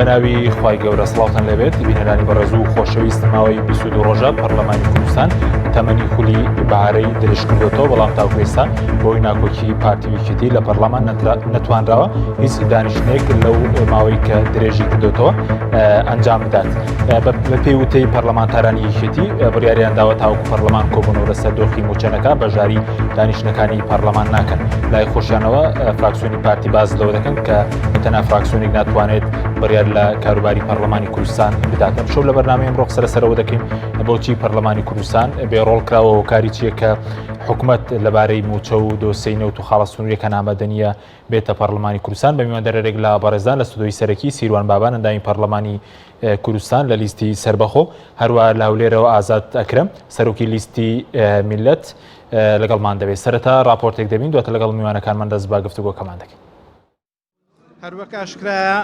بەناوی خوای گەورە سڵاوتان لەبێت بینەرانی بەڕێزوو خۆشەویست ماوەی 22 ڕۆژە پەرلەمانی کوردستان تەمەنی خولی بەهارەی درێژکردوێتەوە بەڵام تاوکرێستا بۆی ناکۆکی پارتی یەکێتی لە پەرلەمان نەتوانراوە هیچ دانیشتنێک لەو ماوەی کە درێژی کردوێتەوە ئەنجام بدات. بە پێی وتەی پەرلەمانتارانی یەکێتی بڕیاریان داوە تاوەکو پەرلەمان کۆبوونەوە لەسەر دۆخی موچەنەکە بەژاری دانیشتنەکانی پەرلەمان ناکەن. لای خۆشیانەوە فراکسیۆنی پارتی باز لەوە دەکەن کە تەنها فراکسیۆنێک ناتوانێت بڕیار لە کاروباری پەرلەمانی کوردستان بداتن. شەو لە بەرنامەی ئەمڕۆ قسەرەوە دەکەین بۆچی پەرلەمانی کوردستان بێڕۆڵ کراوە و کاری چیە کە حکوومەت لەبارەی موچە و دۆسەی نەوت و خاڵە سنووریەکە نامەدەنیە بێتە پەرلەمانی کوردستان. بە میواندەرێک لە بەڕێزان لە ستودیۆی سەرەکی سیروان بابان ئەندامی پەرلەمانی کوردستان لە لیستی سەربەخۆ هەروە لە هەولێرەوە ئازاد ئەکرەم سەرۆکی لیستی میلەت لەگەڵمان دەبێت. سەرەتا راپۆرتێک دەبین دواتە لەگەڵ میوانەکانمان دەست با گفتوگۆکەمان دەکەین. هەروەکاشکرایە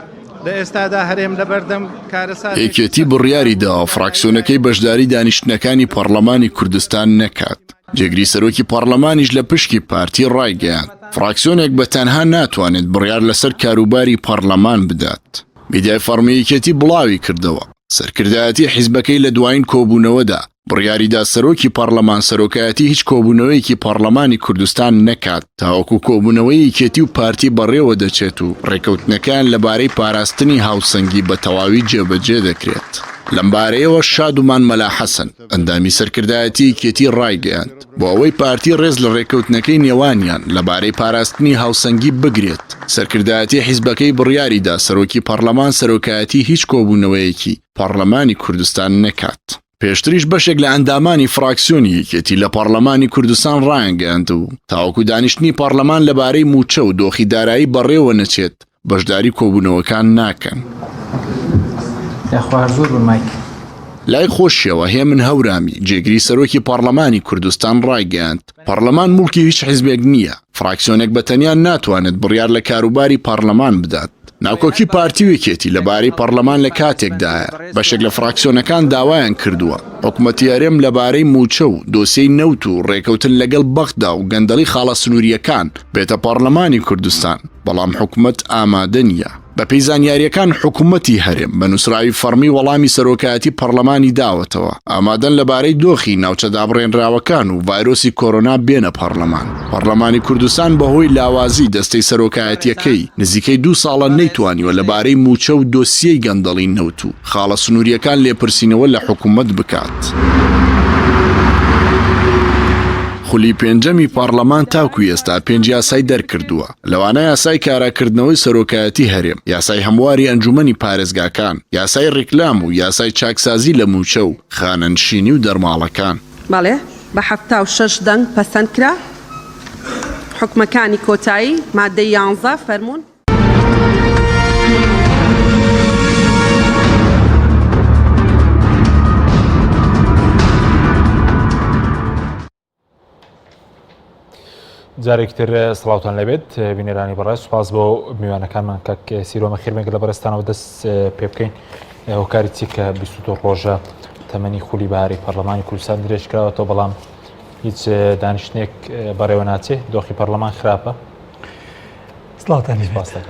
لە ئێستادا هەرێم لە بەردەم کارەسات یەکێتی بڕیاری دا فراکسیۆنەکەی بەشداری دانیشتنەکانی پەرلەمانی کوردستان نەکات. جێگری سەرۆکی پەرلەمانیش لە پشکی پارتی ڕایگەیاند فراکسیۆنێک بە تەنها ناتوانێت بڕیار لەسەر کاروباری پەرلەمان بدات. میدیای فەرمی یەکێتی بڵاوی کردەوە سەرکردایەتی حیزبەکەی لە دوایین کۆبوونەوەدا بڕیاریدا سەرۆکی پەرلەمان سەرۆکایەتی هیچ کۆبوونەوەیەکی پەرلەمانی کوردستان نەکات تاوەکو کۆبوونەوەی یەکێتی و پارتی بەڕێوە دەچێت و ڕێکەوتنەکان لەبارەی پاراستنی هاوسەنگی بە تەواوی جێبەجێ دەکرێت. لەمبارەیەوە شادومان مەلا حەسەن ئەندامی سەرکردایەتی یەکێتی ڕایگەیاند بۆ ئەوەی پارتی ڕێز لە ڕێکەوتنەکەی نێوانیان لەبارەی پاراستنی هاوسەنگی بگرێت. سەرکردایەتی حیزبەکەی بڕیاریدا سەرۆکی پەرلەمان سەرۆکایەتی هیچ کۆبوونەوەیەکی پەرلەمانی کوردستان نەکات. پێشتریش بەشێک لە ئەندامانی فراکسیۆنی یەکێتی لە پەرلەمانی کوردستان ڕایانگەاند و تاوەکو دانیشتنی پەرلەمان لەبارەی موچە و دۆخی دارایی بەڕێوە نەچێت بەشداری کۆبوونەوەکان ناکەن. لای خۆشیەوە هێ من هەورامی جێگری سەرۆکی پەرلەمانی کوردستان ڕایگەاند پەرلەمان موڵکی هیچ حیزبێک نییە. فراکسیۆنێک بەتەنیان ناتوانێت بڕیار لە کاروباری پەرلەمان بدات. ناوکۆکی پارتی و یەکێتی لەبارەی پەرلەمان لە کاتێکدایە بەشێک لە فراکسیۆنەکان داوایان کردووە حکوومەتی هەرێم لەبارەی موچە و دۆسەی نەوت و ڕێکەوتن لەگەڵ بەخدا و گەندەڵی خاڵە سنووریەکان بێتە پەرلەمانی کوردستان بەڵام حکوومەت ئامادە نییە. بە پێی زانیاریەکان حکوومەتی هەرێم بە نووسراوی فەرمی وەڵامی سەرۆکایەتی پەرلەمانی داوەتەوە ئامادەن لەبارەی دۆخی ناوچە دابڕێنراوەکان و ڤایرۆسی کۆرۆنا بێنە پەرلەمان. پەرلەمانی کوردستان بەهۆی لاوازی دەستەی سەرۆکایەتیەکەی نزیکەی 2 ساڵە نەیتوانیوە لەبارەی موچە و دۆسیەی گەندەڵی نەوت و خاڵە سنووریەکان لێپرسینەوە لە حکوومەت بکات. خولی پێنجەمی پەرلەمان تاوکو ئێستا 5 یاسای دەرکردووە لەوانە یاسای کاراکردنەوەی سەرۆکایەتی هەرێم، یاسای هەمواری ئەنجومەنی پارێزگاکان، یاسای ڕیکلام و یاسای چاکسازی لە موچە و خانەنشینی و دەرماڵەکان. بەڵێ بە 76 دەنگ پەسەند کرا. حکومەکانی کۆتایی مادەی 11 فەرموون جارێکتر سڵاوتان لەبێت بینێرانی بەڕێز سوپاس بۆ میوانەکانمان کەک سیرۆمە خێرمێک لە بەرزستانەوە دەست پێ بکەین. هۆکاری چی کە 22 ڕۆژە تەمەنی خولی بەهاری پەرلەمانی کوردستان درێژ کراوەتەوە بەڵام هیچ دانیشتنێک بەڕێوە ناچێت دۆخی پەرلەمان خراپە. سڵاوتان لەبێت.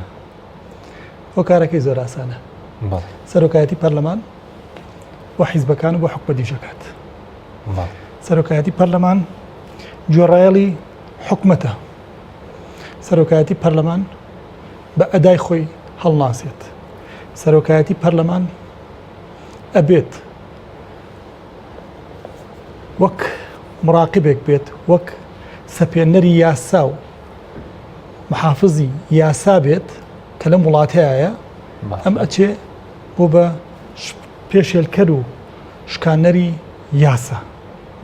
هۆکارەکەی زۆر ئاسانە. سەرۆکایەتی پەرلەمان بۆ حیزبەکان و بۆ حکومەت دیژەکات. سەرۆکایەتی پەرلەمان جۆڕایەڵی حکومەتە. سەرۆکایەتی پەرلەمان بە ئەدای خۆی هەڵناسێت. سەرۆکایەتی پەرلەمان ئەبێت وەک مراقبێک بێت، وەک سەپێنەری یاسا و محافزی یاسا بێت کە لەم وڵاتەیە ئەم ئەچێ بۆ بە پێشێلکەر و شکانەری یاسا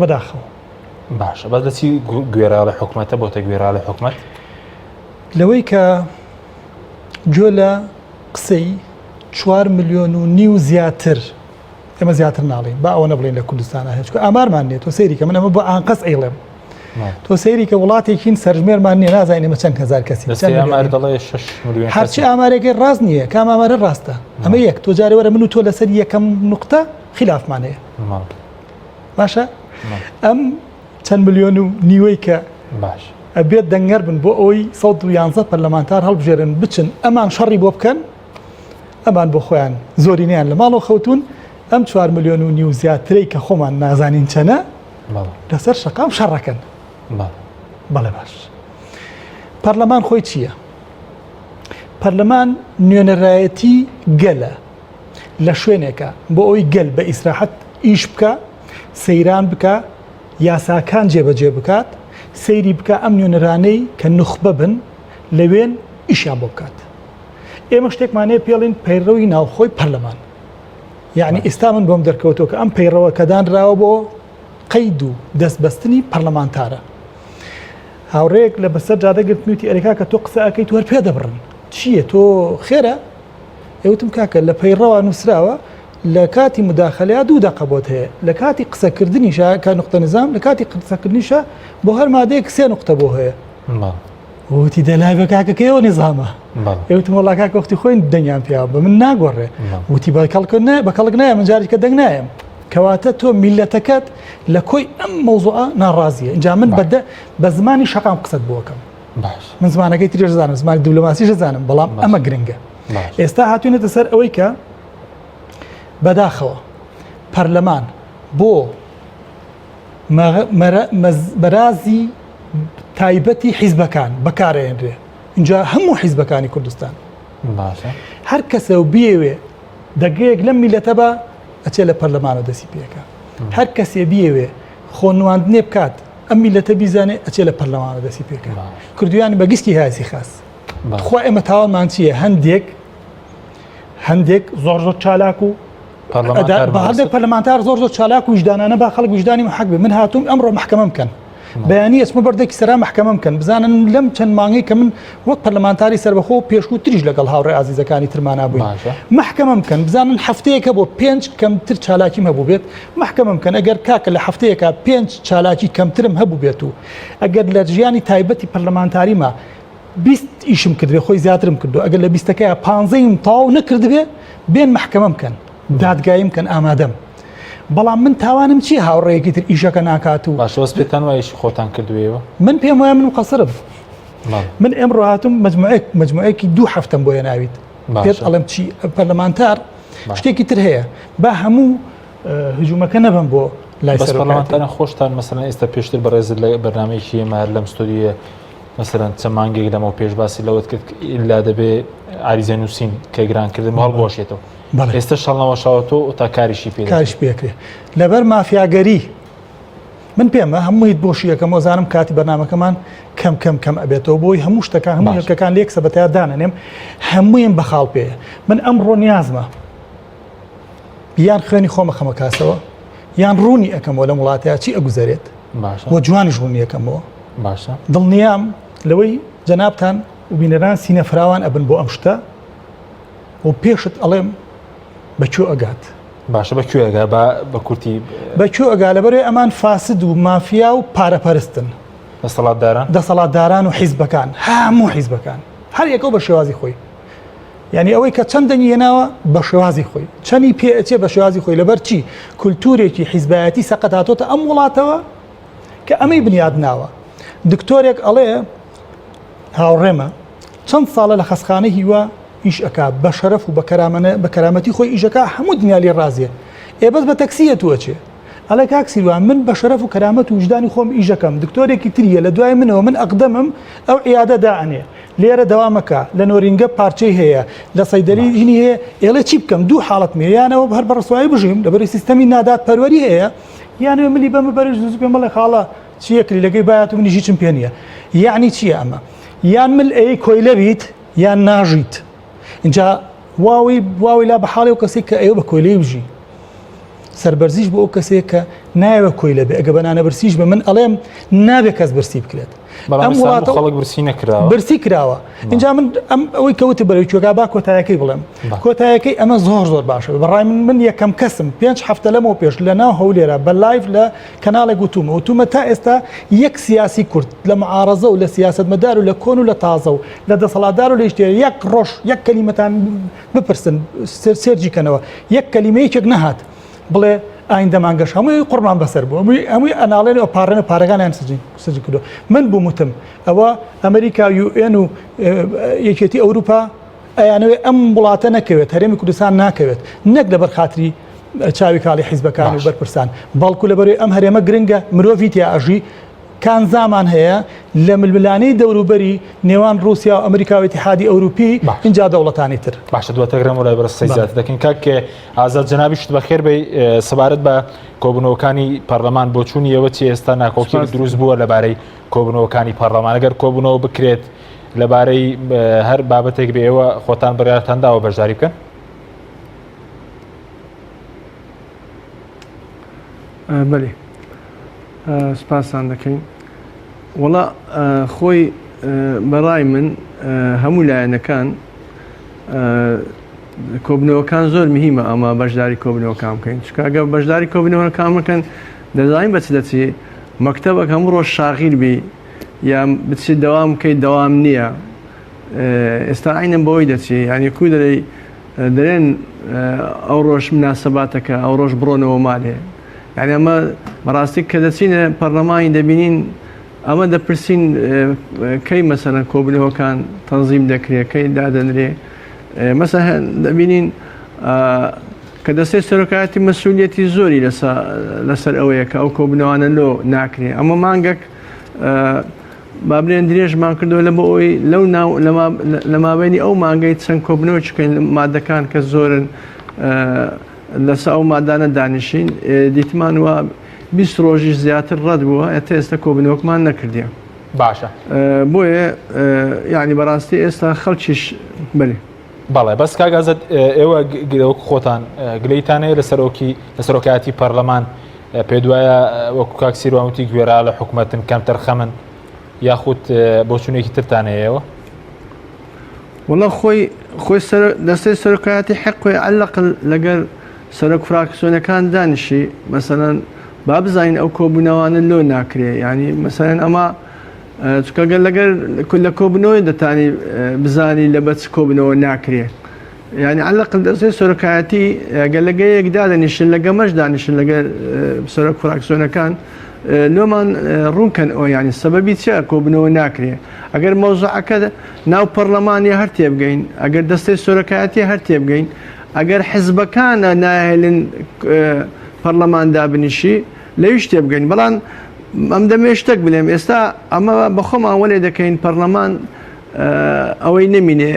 بەداخەوە. باشە بەس دەچی گوێرا لە حکوومەتە بۆتە گوێرا لە حکوومەت لەوەی کە جۆ لە قسەی 4.5 میلیۆن زیاتر ئێمە زیاتر ناڵین با ئەوە نەبڵین لە کوردستانە هیچ ئامارمان نێت تۆ سەیری کە من ئەمە بۆ ئانقەس ئەیڵێم تۆ سەیری کە وڵاتێکین سەرژمێرمان نییە نازانین ئێمە چەند هەزار کەسی هەرچی ئامارێکی ڕاست نییە کام ئامارە ڕاستە ئەمە یەک تۆ جارێ وەرە من و تۆ لەسەر یەکەم نوقتە خلافمانەیە باشە ئەم چەند ملیۆن و نیوەی کە باش ئەبێت دەنگەر بن بۆ ئەوی 111 پەرلەمانتار هەڵبژێرن بچن ئەمان شەڕی بۆ بکەن ئەمان بۆ خۆیان زۆرینیان لە ماڵەوە خەوتون ئەم 4 ملیۆن و نیو زیاترەی کە خۆمان نازانین چەنە لەسەر شەقام شەڕەکەن بەڵێ باش پەرلەمان خۆی چییە؟ پەرلەمان نوێنەرایەتی گەلە لە شوێنێکە بۆ ئەوی گەل بە ئیسراحەت ئیش بکە سەیران بکە یاساکان جێبەجێ بکات سەیری بکە ئەم نوێنەرانەی کە نوخبە بن لەوێن ئیشیان بۆ بکات ئێمە شتێکمانەیە پێڵین پەیڕەوی ناوخۆی پەرلەمان یعنی ئێستا من بۆم دەرکەوتەوە کە ئەم پەیڕەوە کە دانراوە بۆ قەید و دەستبەستنی پەرلەمانتارە هاوڕێک لە بەسەر جادەگرتنوتی ئەرێکا کە تۆ قسە ئەەکەیت وەر پێ دەبڕن چییە تۆ خێرە؟ ئەوتم کاکە لە پەیڕەوە نووسراوە لە کاتی مداخەلەیە 2 دقە بۆت هەیە لە کاتی قسەکردنیشە کە نقطە نظام لە کاتی قسەکردنیشە بۆ هەر مادەیەک 3 نقطە بۆ هەیە وتی دەلای بە کاکەکەیەوە نظامە ئەوتم وەڵا کاکە وەختی خۆین دەنگیان پیا بە من ناگۆڕێ وتی بە کەڵک نایە من جارێککە دەنگ نایم کەواتە تۆ میلەتەکەت لە کۆی ئەم مەوزوعە ناڕازیە اینجا من بە زمانی شەقام قسەت بۆکەم من زمانەکەی تریش زانم زمانی دیپلۆماسیش زانم بەڵام ئەمە گرنگە ئێستا هاتوونێتە سەر ئەوەی کە بەداخەوە پەرلەمان بۆ بەرازی تایبەتی حیزبەکان بەکارهێنرێ اینجا هەموو حیزبەکانی کوردستان هەر کەسە و بیەوێ دەگەیەک لەم میلەتە بە ئەچێ لە پەرلەمانە دەسی پێەکە هەر کەسێ بیەوێ خۆنواندنێ بکات ئەم میلەتە بیزانێ ئەچێ لە پەرلەمانە دەسی پێکە کردویانی بەگشتی هاسی خاص خوا ئێمە تاوانمان چییە هەندێک زۆر چالاک و هەندێک پەرلەمانتار زۆر چالاک و وجدانانە با خەڵک وجدانی حەق بێ من هاتووم ئەمڕۆ محکەمە بکەن بەیانی ئەچمە بەردێکی سەرا محکەمە بکەن بزانن لەم چەند مانگەی کە من وەک پەرلەمانتاری سەربەخۆ پێشوو تریش لەگەڵ هاوڕێ ئازیزەکانی ترمانە بووین محکەمە بکەن بزانن هەفتەیەکە بۆ 5 کەمتر چالاکیم هەبوو بێت محکەمە بکەن ئەگەر کاکە لە هەفتەیەکە 5 چالاکی کەمترم هەبوو بێت و ئەگەر لە ژیانی تایبەتی پەرلەمانتاریمە 20 ئیشم کردوێ خۆی زیاترم کردو ئەگەر لە 20ەکەیە 15م تاو نەکردوێ بێن محکەمە بکەن دادگایم بکەن ئامادەم بەڵام من تاوانم چی هاوڕێیەکی تر ئیشەکە ناکات و باشەوەس پێتان وایشی خۆتان کردوێەوە من پێم وایە من قەسرم من ئێمڕۆ هاتم مجموعەیەکی 2 هەفتەم بۆیە ناویت پێت ئەڵم چی پەرلەمانتار شتێکی تر هەیە با هەموو هجوومەکە نەبم بۆ لای بەس پەرلەمانتاران خۆشتان مەسەڵەن ئێستا پێشتر بەڕێزت لە بەرنامەیەکی ئێمە لەم ستۆریە مەسەڵەن چەند مانگێک لەمەوە پێش باسی لەوەت کرد ئیلا دەبێ عریزە نووسین کە گرانکردن هەڵبۆشێتەوە ئێستا شەڵنەوەشاوەتۆ تا کاریشی پێکرێ لەبەر مافیاگەری من پێمە هەموویت بۆشیەکەم وەزانم کاتی بەرنامەکەمان کەم ئەبێتەوە بۆی هەموو شتەکان هەموو هەرکەکان لێک سەبەتیا دانەنێم هەموویان بەخاڵ پێەیە من ئەمڕۆ نیازمە یان خوێنی خۆمە خەمە کاسەوە یان ڕوونی ئەەکەمەوە لە وڵاتەیە چی ئەگوزارێت بۆ جوانیش ڕوونی ئەەکەمەوە دڵنیام لەوەی جەنابتان و بینەران سینە فراوان ئەبن بۆ ئەم شتە و پێشت ئەڵێم بەکوێ ئەگات باشە بەکوێ ئەگا بە کورتی بەکوێ ئەگا لەبەرێ ئەمان فاسد و مافیا و پارەپەرستن دەسەڵاتداران و حیزبەکان هەموو حیزبەکان هەر یەکەو بە شێوازی خۆی یعنی ئەوەی کە چەند دەنگی هێناوە بە شێوازی خۆی چەندی پێ ئەچێ بە شێوازی خۆی لەبەر چی کولتورێکی حیزبایەتی سەقەت هاتۆتە ئەم وڵاتەوە کە ئەمەی بنیاد ناوە دکتۆرێک ئەڵێ هاوڕێمە چەند ساڵە لە خەسخانە هیوە ئیش ئەکا بە شەرەف و بە کەرامەتی خۆی ئیشەکە هەموو دنیا لێ ڕازیە بەس بە تەکسیە تووەچێ ئەڵێ کاکسیوان من بە شەرەف و کەرامەت و وجدانی خۆم ئیشەکەم دکتۆرێکی تریە لە دوای منەوە من ئەقدەمم ئەو عیادە داعنێ لێرە دەوامەکە لە نۆرینگە پارچەی هەیە لە سەیدەری ژنی هەیە ئێڵێ چی بکەم 2 حاڵەت میێیانەوە هەر بە ڕسوایی بژیم لەبەری سیستەمی نادات پەروەری هەیە یانەوە ملی بەمە بەرز پێم بڵێ خاڵە چیەکری لەگەی باات و منیژی چم پێ نییە یعنی چییە ئەمە یان مل ئەی کۆی لەبیت یان ناژیت اینجا واوی لا بە حاڵی و کەسێک کە ئێوە بە کۆیلەی بژی سەربەرزیش بۆ ئەو کەسێک کە نایوە کۆی لەبێ ئەگە بەنانە برسیش بە من ئەڵێم نابێت کەس برسی بکرێت ئەم خەڵک برسی کراوە اینجا من ئەم ئەوەی کەوتە بەرەوەی کوێگا با کۆتایەکەی بڵێم کۆتایەکەی ئەمە زۆر باشە بەڕای من یەکەم کەسم 5 هەفتە لەمەوە پێش لە ناو هەولێرە بە لایڤ لە کەناڵێک وتومە تا ئێستا یەک سیاسی کورد لە معارەزە و لە سیاسەتمەدار و لە کۆن و لە تازە و لە دەسەڵاتدار و لە شتێ یەک ڕۆژ یەک کەلیمەتان بپرسن سێرجیکەنەوە یەک کەلیمەیەکێک نەهات بڵێ ئایندە مانگەش هەمووی قوربان بەسەر بوو هەمووی ئەناڵێن و پارێنە پارەکانیان سجی کردو من بوو وتم ئەوە ئەمریکا UN و یەکێتی ئەوروپا ئەیانەوێ ئەم وڵاتە نەکەوێت هەرێمی کوردستان ناکەوێت نەک لەبەر خاتری چاوی کاڵی حیزبەکان و بەرپرسان بەڵکو لەبەروی ئەم هەرێمە گرنگە مرۆڤی تیاژی کانزامان هەیە لە ململانەی دەوروبەری نێوان رووسیا و ئەمریکا و اتحادی ئەوروپی اینجا دەوڵەتانی تر باشە دواتەگرم و لای بەرزی زیاتر دەکەین کاکێ ئازاد جەنابی شت بەخێر بێ سەبارەت بە کۆبوونەوەکانی پەرلەمان بۆچوونی ئێوە چی ئێستا ناکۆکی دروست بووە لەبارەی کۆبوونەوەکانی پەرلەمان ئەگەر کۆبوونەوە بکرێت لەبارەی هەر بابەتێک بێ ئێوە خۆتان بڕیارتانداوە بەشداری بکەن؟ بەێ سپاسان دەکەین وڵا خۆی بەڕای من هەموو لایەنەکان کۆبنەوەکان زۆر مهمە ئەمە بەشداری کۆبنەوەکان بکەین چکگە بەشداری کۆبنەوەکان بکەن دەزانین بەچ دەچێ مەکتەبەک هەموو ڕۆژ شاغیر بی یا بچێت دەوام بکەیت دەوام نییە ئێستا عینم بەوەی دەچێ یعنی کو دەرێن ئەو ڕۆژ مناسەباتەکە ئەو ڕۆژ بڕۆنەوە مالێ یعنی ئەمە بەڕاستی کە دەچینە پەرلەمانی دەبینین ئەمە دەپرسین کەی مەسەرەن کۆبنەوەکان تەنزیم دەکرێت کەی دادەنرێ مەسەر دەبینین کە دەستێ سەرۆکایەتی مەسئولیەتی زۆری لەسەر ئەوەیە کە ئەو کۆبنەوانە لۆ ناکرێت ئەمە مانگەک بابرێن درێژمان کردەوە لە بۆ ئەوی لەو لە مابینی ئەو مانگەی چەند کۆبنەوە چکەین مادەکان کە زۆرن لەسە ئەو مادانە دانیشین دیتمان وە 20 ڕۆژی زیاتر ڕەت بووە ئێتا ئێستا کۆبنەوەکمان نەکردیە باشە بۆیە یعنی بەڕاستی ئێستا خەڵکیش بێ بەڵێ بەس کاگازت ئێوە خۆتان گلەیتانەیە لە سەرۆکایەتی پەرلەمان پێ دوایە وەکو کاکسیروانوتی گوێرا لە حکوومەتن کەمتر خەمن یاخود بۆچوونێکی ترتانەیەوە وڵە خۆی دەستەی سەرۆکایەتی حەقی عەلەقل لەگەر سەرۆک فراکسیۆنەکان دانیشی مەسەلەن با بزانین ئەو کۆبوونەوانە لۆ ناکرێ ینی مەسەلەن ئەمە چکەگەر لەگەر لە کۆبنەوەی دەتانی بزانی لە بەچ کۆبنەوە ناکرێ ینی عەلەقل دەستەی سەرۆکایەتی گەلەگەیەک دادەنیشن لەگەمەش دانیشن لەگەر سەرۆک فراکسیۆنەکان لۆمان ڕوونکەن ئەو ینی سەبەبی چە کۆبنەوە ناکرێ ئەگەر مەوزوعەکە ناو پەرلەمانی هەر تێبگەین ئەگەر دەستەی سەرۆکایەتی هەر تێبگەین ئەگەر حیزبەکانە ناهێلن پەرلەمان دابنیشی لەویش تێبگەین بەڵام ئەم دەمێشتێک بلێم ئێستا ئەمە بەخۆمان وەلێ دەکەین پەرلەمان ئەوەی نەمینێ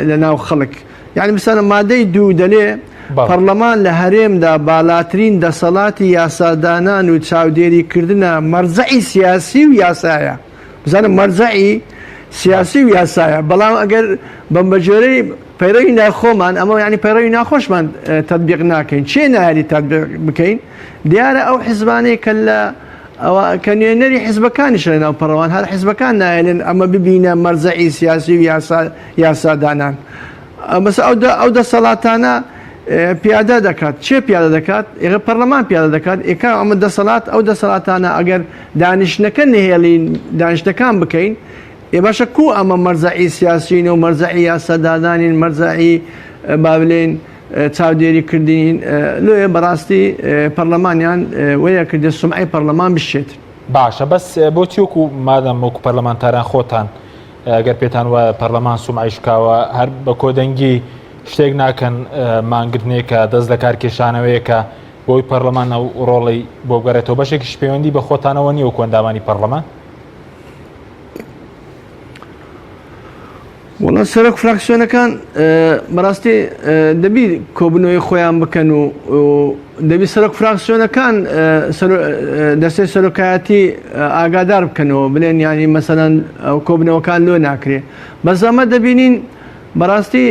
لە ناو خەڵک یعنی مثلا مادەی دوو دەلێ پەرلەمان لە هەرێمدا بالاترین دەسەڵاتی یاسادانان و چاودێریکردنە مەرجەعی سیاسی و یاسایە بزانم مەرجەعی سیاسی و یاسایە بەڵام ئەگەر بەم بەجۆرەی پەیڕەوی ناخۆمان ئەمە ینی پەیڕەوی ناخۆشمان تەطبیق ناکەین چێ نایری تەطبیق بکەین دیارە ئەو حیزبانەی کە لە کە نوێنەری حیزبەکانیش لە ناو پەرلەمان هەر حیزبەکان نایێنن ئەمە ببینە مەرجەعی سیاسی و یاسادانان مەسە ئەو دەسەڵاتانە پیادە دەکات چێ پیادە دەکات ئێغە پەرلەمان پیادە دەکات ئێکا ئەمە دەسەڵات ئەو دەسەڵاتانە ئەگەر دانیشتەکە نهێڵین دانیشتەکان بکەین ێ باشە کو ئەمە مەرجەعی سیاسین و مەرجەعی یاسادانین مەرجەعی با بڵێن چاودێریکردین لێ بەڕاستی پەرلەمانیان وەیە کردێ سومعی پەرلەمان بشێت باشە بەس بۆچی وەکو مادەم وەکو پەرلەمانتاران خۆتان ئەگەر پێتان وە پەرلەمان سومعیشکاوە هەر بە کۆدەنگی شتێک ناکەن مانگرتنێکە دەست لە کارکێشانەوەیەکە بۆی پەرلەمان ئەو ڕۆڵی بۆ بگەڕێتەوە بەشێکیش پەیوەندی بە خۆتانەوە نیە وەکو ئەندامانی پەرلەمان وڵا سەرۆک فراکسیۆنەکان بەڕاستی دەبی کۆبنەوەی خۆیان بکەن و دەبی سەرۆک فراکسیۆنەکان دەستەی سەرۆکایەتی ئاگادار بکەنەوە بڵێن ینی مەسەلەن ئەو کۆبنەوەکان لۆ ناکرێ بەس ئەمە دەبینین بەڕاستی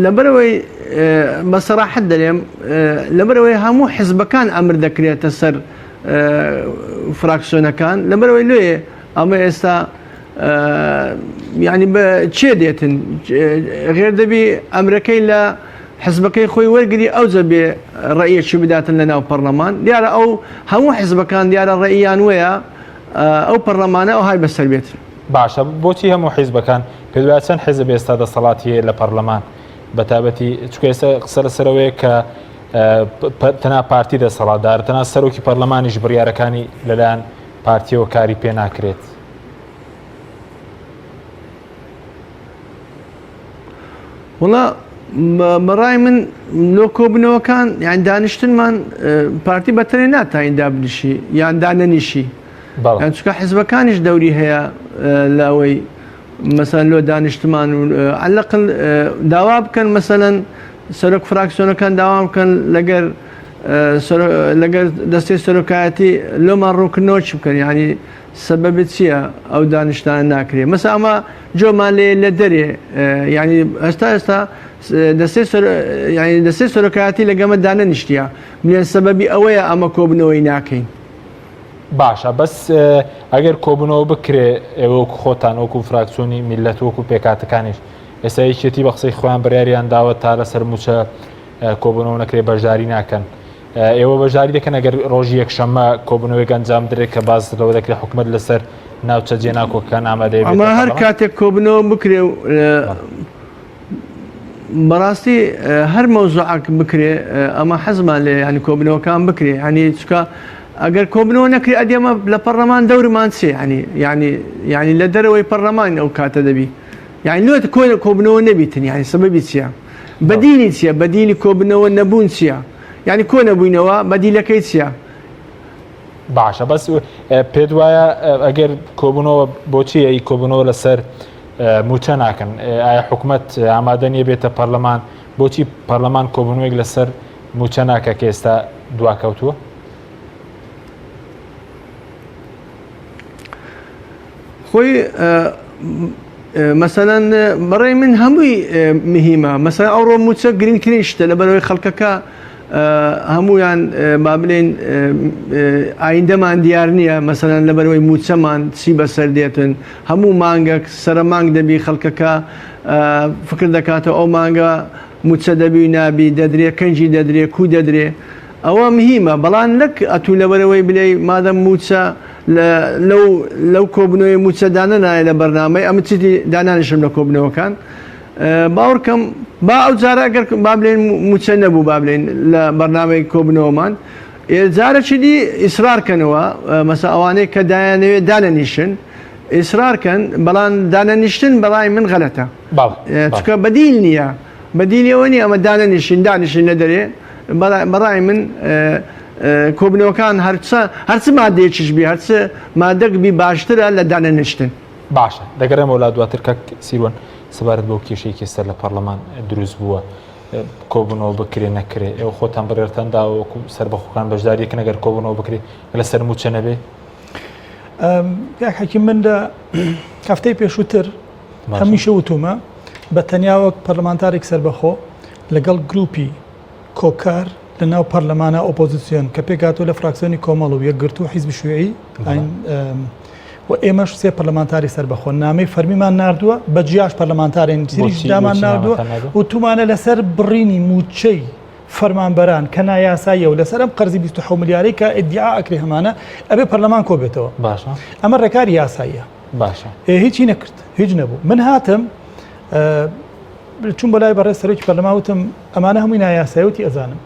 لەبەرەوەی بە سەراحەت دەرێم لەبەرەوەی هەموو حیزبەکان ئەمر دەکرێتە سەر فراکسیۆنەکان لەبەرەوەی لێ ئەمە ئێستا ینی بە چێ دێتن غێر دەبی ئەمرەکەی لە حزبەکەی خۆی وەرگری ئەو جەبێ ڕێیەکی بداتن لە ناو پەرلەمان دیارە ئەو هەموو حیزبەکان دیارە ڕێیان وەیە ئەو پەرلەمانە ئەو های بەسەر بێت باشە بۆچی هەموو حیزبەکان پێدوای چەند حیزب ئێستا دەسەڵاتی لە پەرلەمان بەتابەتی چکە ئێستا قسە لەسەرەوەیە کە تەنها پارتی دەسەڵاتدار تەنها سەرۆکی پەرلەمانیش بڕیارەکانی لەلایەن پارتیەوە کاری پێ ناکرێت وڵا بەڕای من لۆ کۆبنەوەکان یان دانیشتنمان پارتی بەتەرێ ناتایندا بنیشی یان دانەنیشی یان چکە حیزبەکانیش دەوری هەیە لاوەی مەسەن لۆ دانیشتمان و عەلەقل داوا بکەن مەسەلەن سەرۆک فراکسیۆنەکان داوا بکەن لەگەر دەستەی سەرۆکایەتی لۆمان ڕوونکردنەوە چی بکەن یعنی سەبەبی چییە ئەو دانیشتانە ناکرێت مەسە ئەمە جۆمان لە دەرێ ینی ئێستا دەستەی سەرۆکایەتی لەگەمە دانەنیشتیە ملێن سەبەبی ئەوەیە ئەمە کۆبنەوەی ناکەین باشە بەس ئەگەر کۆبنەوە بکرێ ئێوە وەکو خۆتان وەکو فراکسیۆنی میلەت وەکو پێکاتەکانیش ئێستا یەکێتی بە قسەی خۆیان بڕیاریان داوە تا لەسەر موچە کۆبنەوە نەکرێ بەشداری ناکەن ئێوە بەشداری دەکەن ئەگەر ڕۆژی یەکشەممە کۆبنەوەی گەنجام درێت کە باز لەوە دەکرێت حکومت لەسەر ناوچە جێناکۆکەکان ئامادەیە ئەمە هەر کاتێک کۆبنەوە بکرێ و بەڕاستی هەر مەوزوعک بکرێ ئەمە حەزمان لێ ینی کۆبنەوەکان بکرێ ینی چکە ئەگەر کۆبنەوە نەکری ئەدێمە لە پەرلەمان دەورمان چێ ینی لە دەرەوەی پەرلەمان ئەو کاتە دەبی یعنی لۆ کۆبنەوە نەبیتن ینی سەبەبی چییە بەدیلی چییە بەدیلی کۆبنەوە نەبوون چییە یعنی کۆ نەبووینەوە بەدیلەکەی چییە باشە بەس پێت وایە ئەگەر کۆبنەوە بۆچی ئەی کۆبنەوە لەسەر موچە ناکەن ئایا حکومت ئامادە نیە بێتە پەرلەمان بۆچی پەرلەمان کۆبنەوەیەک لەسەر موچە ناکە کە ئێستا دواکەوتووە خۆی مەسەلەن بەڕێی من هەمووی مهمە مەسەلەن ئەوڕۆ موچە گرنگترین شتە لەبەرەوەی خەڵکەکە هەمویان با بڵێن ئایندەمان دیار نییە مەسەلەن لەبەرەوەی موچەمان چی بەسەر دێتن هەموو مانگەک سرە مانگ دەبی خەڵکەکە فکر دەکاتەوە ئەو مانگە موچە دەبی نابی دەدرێ کەنجی دەدرێ کو دەدرێ ئەوە مهمە بەڵام نەک ئەتوو لەبەرەوەی بلێ مادەم موچە لەو کۆبنەوەی موچەدانە نایە لە بەرنامەی ئەمە چیتی دانانیشم لە کۆبنەوەکان باوەڕکەم با ئەو جارە ئەگەر با بڵێن موچە نەبوو با بڵێن لە بەرنامەی کۆبنەوەمان جارەی دی ئیسرارکەنەوە مەسا ئەوانەی کە دایانەوێت دانەنیشن ئیسرارکەن بەڵام دانەنیشتن بەڵای من غەلەتە چکە بەدیل نییە بەدیلەوە نیە ئەمە دانیشن لە دەرێ بەڕای من کۆبنەوەکان هەرچ مادەیەکیش بی هەرچ مادەک بی باشترە لە دانەنیشتن باشە دەگەڕێمە وڵات دواتر کە سیروان سەبارەت بۆ کێشەیەکی سەر لە پەرلەمان دروست بووە کۆبنەوە بکرێ نەکرێ ئێوە خۆتان بڕێتەندا وەکو سەربەخۆکان بەشداریەکەن ئەگەر کۆبنەوە بکرێ لەسەر موچە نەبێ حەکیم من لە هەفتەی پێشووتر هەمیشە وتومە بە تەنیاوە پەرلەمانتارێک سەربەخۆ لەگەڵ گروپی کۆکار لە ناو پەرلەمانە ئۆپۆزیسیۆن کە پێکاتۆ لە فراکسیۆنی کۆمەڵ و یەکگرتو و حیزبی شوێعی و ئێمەش سێ پەرلەمانتاری سەربەخۆ نامەی فەرمیمان ناردووە بە جیاش پەرلەمانتارێن تریش دامان ناردووە و تومانە لەسەر بڕینی موچەی فەرمانبەران کە نایاساییە و لەسەر ئەم قەرزی 27 ملیاری کە ئیدعا ئەکرێ هەمانە ئەبێ پەرلەمان کۆ بێتەوە ئەمە ڕێکاری یاساییە هیچی نەکرد هیچ نەبوو من هاتم چوون بەلای بەڕێز سەرۆکی پەرلەمان وتم ئەمانە هەمووی نایاساییوتی ئەزانم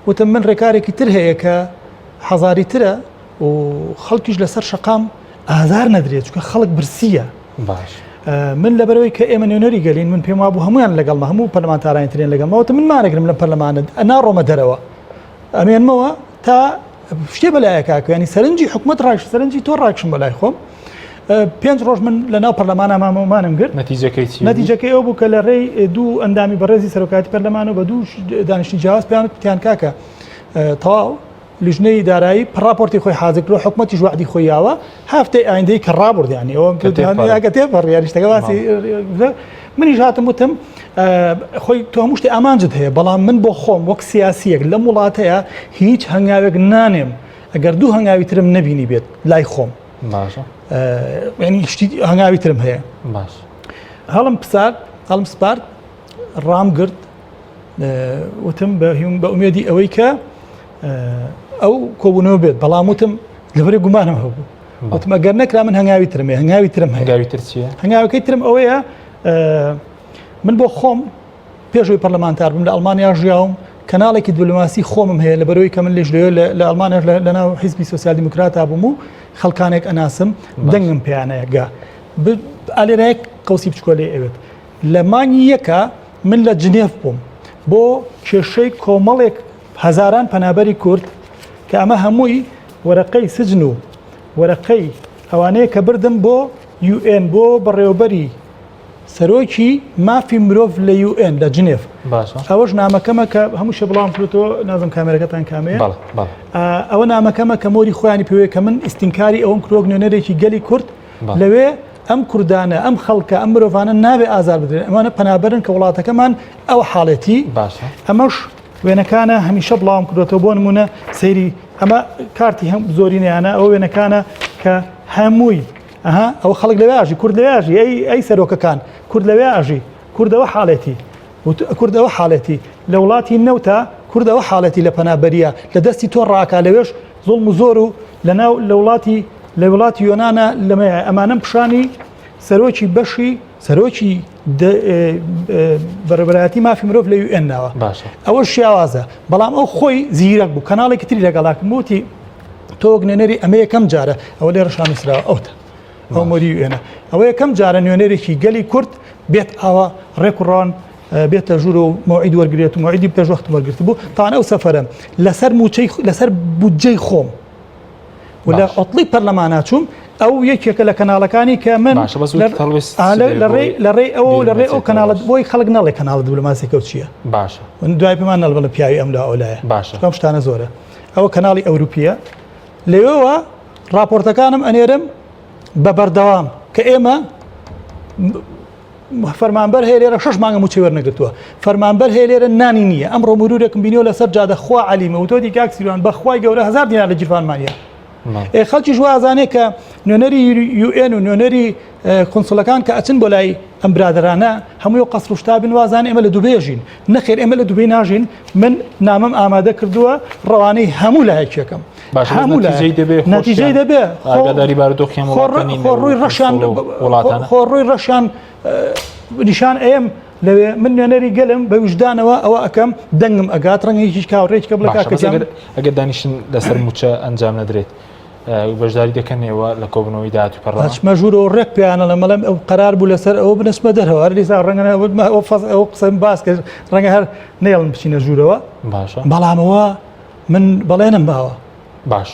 وتم من ڕێکارێکی تر هەیە کە حەزاری ترە و خەڵکیش لەسەر شەقام ئازار نەدرێت چکە خەڵک برسیە من لەبەرەوەی کە ئێمە نوێنەری گەلین من پێم وابوو هەمویان لەگەڵمە هەموو پەرلەمانتارانی ترێن لەگەڵمەوە من مانەگرم لە پەرلەمانت ناڕۆمە دەرەوە ئەمێنمەوە تا شتێ بەلایەکاکە ینی سەرنجی حکومت ڕاکش سەرنجی تۆ ڕاکشم بەلای خۆم 5 ڕۆژ من لە ناو پەرلەمانە مامەمانم کرد نەتیجەکەی ئەو بوو کە لە ڕێی دوو ئەندامی بەڕێزی سەرۆکاتی پەرلەمانە بە دوو دانیشتنی جیاواز پیان کاکە تەواو لیژنەی دارایی پڕاپۆرتی خۆی حازرکرۆ حکومەتی وعدی خۆی یاوە هەفتەی ئایندەی کە ڕابردیانی ئەوەگە تێپەڕ یاریشتەکە باسی منیش هاتم وتم خۆی تۆ هەموو شتێ ئامانجت هەیە بەڵام من بۆ خۆم وەک سیاسیەک لەم وڵاتەیە هیچ هەنگاوێک نانێم ئەگەر دوو هەنگاوی ترم نەبینی بێت لای خۆم ینی شتی هەنگاوی ترم هەیە هەڵم سپارد ڕام گرت وتم بە ئومێدی ئەوەی کە ئەو کۆبوونەوە بێت بەڵام وتم لەبەرێ گومانم هەبوو وتم ئەگەر نەکرا من هەنگاوی ترم هەیە هەنگاوی ترم هەیە هەنگاوەکەی ترم ئەوەیە من بۆ خۆم پێشەوەی پەرلەمانتار بم لە ئەڵمانیا ژیاوم کەناڵێکی دیپلۆماسی خۆمم هەیە لەبەرەوەی کە من لێژ لە ئەڵمانیا لەناو حیزبی سۆسیال دیموکراتا بووم و خەڵکانێک ئەناسم دەنگم پێیانەیەگا ئالێرەیەک قەوسی بچکۆلێ ئەوێت لە مانگی یەکە من لە جنێف بووم بۆ کێشەی کۆمەڵێک هەزاران پەنابەری کورد کە ئەمە هەمووی وەرەقەی سجن و وەرەقەی ئەوانەیە کە بردم بۆ UN بۆ بەڕێوەبەری سەرۆکی مافی مرۆڤ لە UN لە جنێف ئەوەش نامەکەمە کە هەموو شە بڵام کردەوە نازم کامێرەکەتان کامەیە ئەوە نامەکەمە کە مۆری خۆیانی پێوەیە کە من ئیستینکاری ئەوم کرۆک نوێنەرێکی گەلی کورد لەوێ ئەم کوردانە ئەم خەڵکە ئەم مرۆڤانە نابێ ئازار بدرێن ئەمانە پەنابەرن کە وڵاتەکەمان ئەو حاڵەتی ئەمەش وێنەکانە هەمیشە بڵاوم کردێتەوە بۆ نمونە سەیری ئەمە کارتی هەم زۆرینیانە ئەو وێنەکانە کە هەمووی ئەو خەڵک لەوێژی کورد لەوێژی ئەی سەرۆکەکان کورد لەوێژی کوردەوە حاڵەتی کوردەوە حاڵەتی لە وڵاتی نەوتە کوردەوە حاڵەتی لە پەنابەریە لە دەستی تۆ ڕاکا لەوێش زوڵم و زۆر و لەناو لە وڵاتی یۆنانە لەمە ئەمانم پیشانی سەرۆکی بەشی سەرۆکی بەڕێوەبەرایەتی مافی مرۆڤ لە UN ناوە ئەوە شیاوازە بەڵام ئەو خۆی زیرەک بوو کەناڵێکی تری لەگەڵاکم وتی تۆ نوێنەری ئەمە یەکەم جارە ئەوە لێ ڕشانووسراوە ئەوتە ئەو مۆری UN ئەوە یەکەم جارە نوێنەرێکی گەلی کورد بێت ئاوە ڕێکوڕان بێتە ژوور و مۆعید وەرگێت و مۆعیدی پێش وەخت وەرگرت بوو تاوان ئەو سەفەرە لەسەر بودجەی خۆم و لە ئۆتڵی پەرلەمانە چووم ئەو یەکێکە لە کەناڵەکانی کە من لە ڕێ ئەو کەناڵت بۆی خەڵک نەڵێ کەناڵ دیبلۆماسیەکە چییە باشە دوای پێمان نەڵبڵە پیاوی ئەم لا ئەولایە باشەم شتانە زۆرە ئەوە کەناڵی ئەوروپیە لەوێەوە راپۆرتەکانم ئەنێرم بە بەردەوام کە ئێمە فەرمانبەر هەیە لێرە 6 مانگە موچەی وەرنەگرتووە فەرمانبەر هەیە لێرە نانی نییە ئەمڕۆ مرورێکم بینیەوە لەسەر جادە خوا عەلیمە و تۆ دیکە سیروان بەخوای گەورە 1000 دینار لە جیرفانمانە خەڵکی ژوازانێ کە نوێنەری UN و نوێنەری کۆنسڵەکان کە ئەچن بۆ لای ئەم برادرانە هەمووی قەسر و شتابن وازانێ ئێمە لە دوبێژین نەخێر ئێمە لە دوبێ ناژین من نامەم ئامادە کردووە ڕەوانەی هەموو لایەکێکم نەتیجەی دەبێ خۆڕووی ڕەشیان نیشان ئێم لەوێ من نوێنەری گەلم بە وجدانەوە ئەوە ئەەکەم دەنگم ئەگات ڕەنگی هیچ کاوڕێککە بڵ ئەگەر دانیشتن لەسەر موچە ئەنجام نەدرێت بەشداری دەکەنەوە لە کۆبنەوەی داهاتوی پەرلەمان مەژوورەوە ڕێک پیانە لە مەڵم ئەو قەرار بوو لەسەر ئەوە بنەسمە دەرەوە لیسا ڕەنگە ئەو قسەم باس کرد ڕەنگە هەر نێڵم بچینە ژوورەوە بەڵامەوە من بەڵێنم باوە باش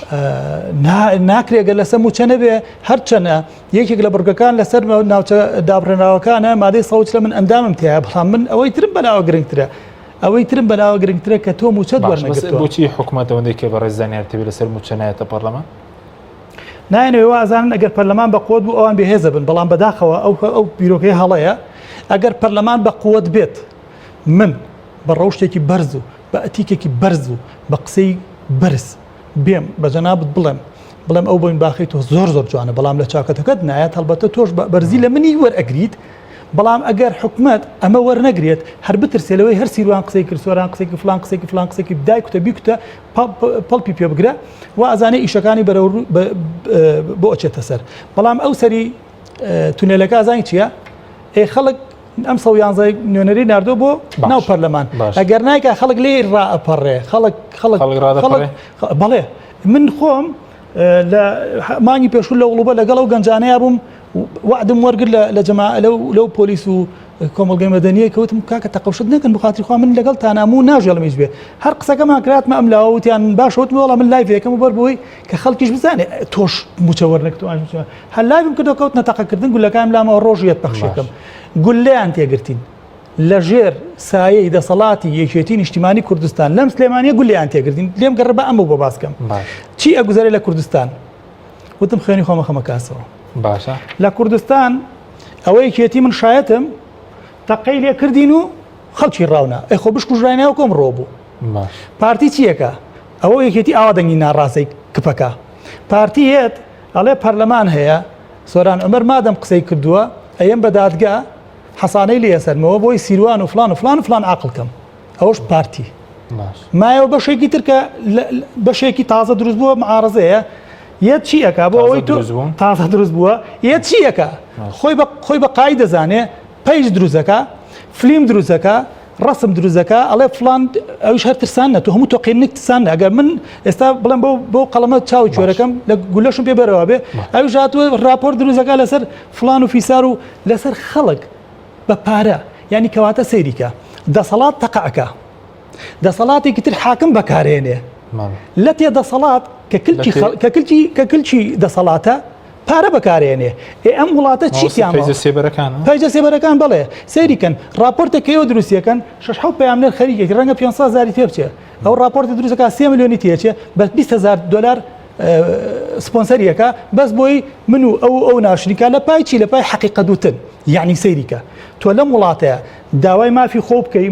ناکرێگە لەسەر موچە نەبێ هەرچەنە یەکێک لە بڕگەکان لەسەر ناوچە دابڕێنراوەکانە مادەی سەوت لە من ئەندامم تایە بڵام من ئەوەی ترم بەناوە گرنگترە ئەوەی ترم بەناوە گرنگترە کە تۆ موچەت وەرنەگرتووە بۆچی حکوومەتەوەندەی کە بە ڕێزانیار تێبێت لەسەر موچە نایەتە پەرلەمان نایەنەوە ئازانن ئەگەر پەرلەمان بە قووەت بوو ئەوان بێهێزە بن بەڵام بەداخەوە ئەو بیرۆکەی هەڵەیە ئەگەر پەرلەمان بە قووەت بێت من بە ڕەوشتێکی بەرز و بە ئەتیکێکی بەرز و بە قسەی بەرز بێم بە جەنابەت بڵێم ئەو بۆین باخی تۆ زۆر جوانە بەڵام لە چاکەتەکەت نایەت هەڵبەتە تۆش بەرزی لە منی وەرئەگریت بەڵام ئەگەر حکومەت ئەمە وەرنەگرێت هەر بترسێلەوەی هەر سیروان قسەی کرد سۆران قسێکی فلان قسێکی بدای کوتە بیکوتە پەڵپی پێ بگرە و ئازانێ ئیشەکانی بۆ ئەچێتە سەر بەڵام ئەو سەری تونێلەکە ئازانی چییە؟ خەڵک ئەم 111 نوێنەری ناردۆ بۆ ناو پەرلەمان ئەگەر نایکە خەڵک لێ ڕائەپەڕێ بەڵێ من خۆم لە مانگی پێشوو لە وڵوبە لەگەڵ ئەو گەنجانەیە بووم وعدم وەرگرت لە جەماعە لەو پۆلیس و کۆمەڵگەی مەدەنیە کەوتم کاکە تەقەوشت نەکەن بخاتری خوا من لەگەڵ تاناموو ناژێڵمیش بێ هەر قسەکەمان کراتمە ئەم لاوەوتیان باشەوت وەڵام من لایڤەکەم بەر بۆی کە خەڵکیش بزانێ تۆش موچە وەرنەگرتووە هەر لایڤم کردەوە کەوت نەتەقەکردن گولەکانم لامەوە ڕۆژیەت بەخشەکەم گولەیان تێگرتین لە ژێر سایەی دەسەڵاتی یەکێتی نیشتیمانی کوردستان لەم سلێمانیە گولیان تێگرتین لێم گەڕ بە ئەمە بۆ باسکەم چی ئەگوزارێ لە کوردستان وتم خوێنی خۆمە خەمەکاسەوە باشە لە کوردستان ئەوەی یەکێتی من شایەتم تەقەی لێ کردین و خەڵکی ڕاونا ئەی خۆ بشکوژرانیەوە کۆم ڕۆ بوو پارتی چیەکە ئەوە یەکێتی ئاوا دەنگی ناڕاستەی کپەکە پارتی هێت ئەڵێ پەرلەمان هەیە سۆران عومەر مادەم قسەی کردووە ئەیەم بە دادگا حەسانەی لێ سەرمەوە بۆی سیروان و فلان عاقڵکەم ئەوەش پارتی مایەوە بەشێکی ترکە بەشێکی تازە دروست بووە معارەزەیە یەت چیەکە بۆ ئەوەی تۆ تازە دروست بووە یەت چیەکە خۆی بە قای دەزانێ پەیج دروستەکە فلیم دروستەکە ڕسم دروستەکە ئەڵێ فلان ئەوش هەر ترسانە تو هەموو تۆقینێک ترسانە ئەگەر من ئێستا بڵێم بۆ قەڵەمە چاوی چۆرەکەم لە گولەشم پێ بەرەوە بێ ئەوش هاتووە راپۆرت دروستەکە لەسەر فلان و فیسار و لەسەر خەڵک بە پارە یعنی کەواتە سەیریکە دەسەڵات تەقعەکە دەسەڵاتێکی تر حاکم بەکارێنێ لە تێدەسەڵات کە کلچی دەسەڵاتە پارە بەکارێنێ ئەم وڵاتە چیتیان پەیجە سێبەرەکان بڵێ سەیریکەن راپۆرتەکەیەوە دروستیەکەن 6 پەیامنەر خەریکێکی ڕەنگە 500,000 تێ بچێ ئەو راپۆرتی دروستەکە 3 ملیۆنی تێچێ بە 20,000 دلار سپۆنسەریەکە بەس بۆی من و ئەو ناشریکە لە پای چی لە پای حەقیقەت وتن یعنی سەیریکە تۆ لەم وڵاتەیە داوای مافی خۆ بکەی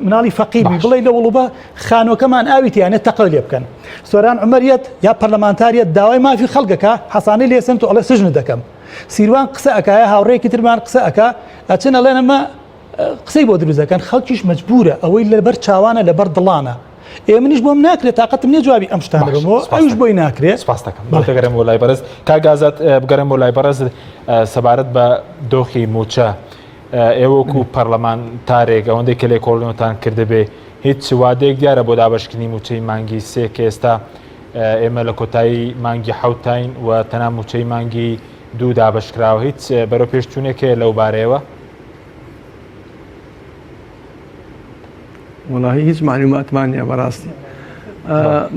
مناڵی فەقیری بڵێ لە وڵوبە خانۆکەمان ئاویتیانێت تەقە لێ بکەن سۆران عومەریەت یا پەرلەمانتاریەت داوای مافی خەڵکەکە حەسانەی لێسن تۆ ئەڵێ سژن دەکەم سیروان قسە ئەکایە هاوڕێکی ترمان قسە ئەکا ئەچن ئەڵێن ئەمە قسەی بۆ دروستەکەن خەڵکیش مەجبورە ئەوەی لەبەر چاوانە لەبەر دڵانە منیش بۆم ناکرێت تااقەتم نیە جوابی ئەم شتانە بمەوە ئەوش بۆی ناکرێت سپاس دەکەم بەگەرم بۆ لای بەرز کاگازات بگەرم بۆ لای بەرز سەبارەت بە دۆخی موچە ئێوەکو پەرلەمانتارێک ئەوەندەی کە لێ کۆڵنەوەتان کردبێ هیچ وادەیەک دیارە بۆ دابشکردنی موچەی مانگی سێ کە ئێستا ئێمە لە کۆتایی مانگی حوتین و تەنها موچەی مانگی دوو دابشکراوە هیچ بەرەو پێشچوونێکە لەو بارەیەوە والله هیچ معلوماتمان نییە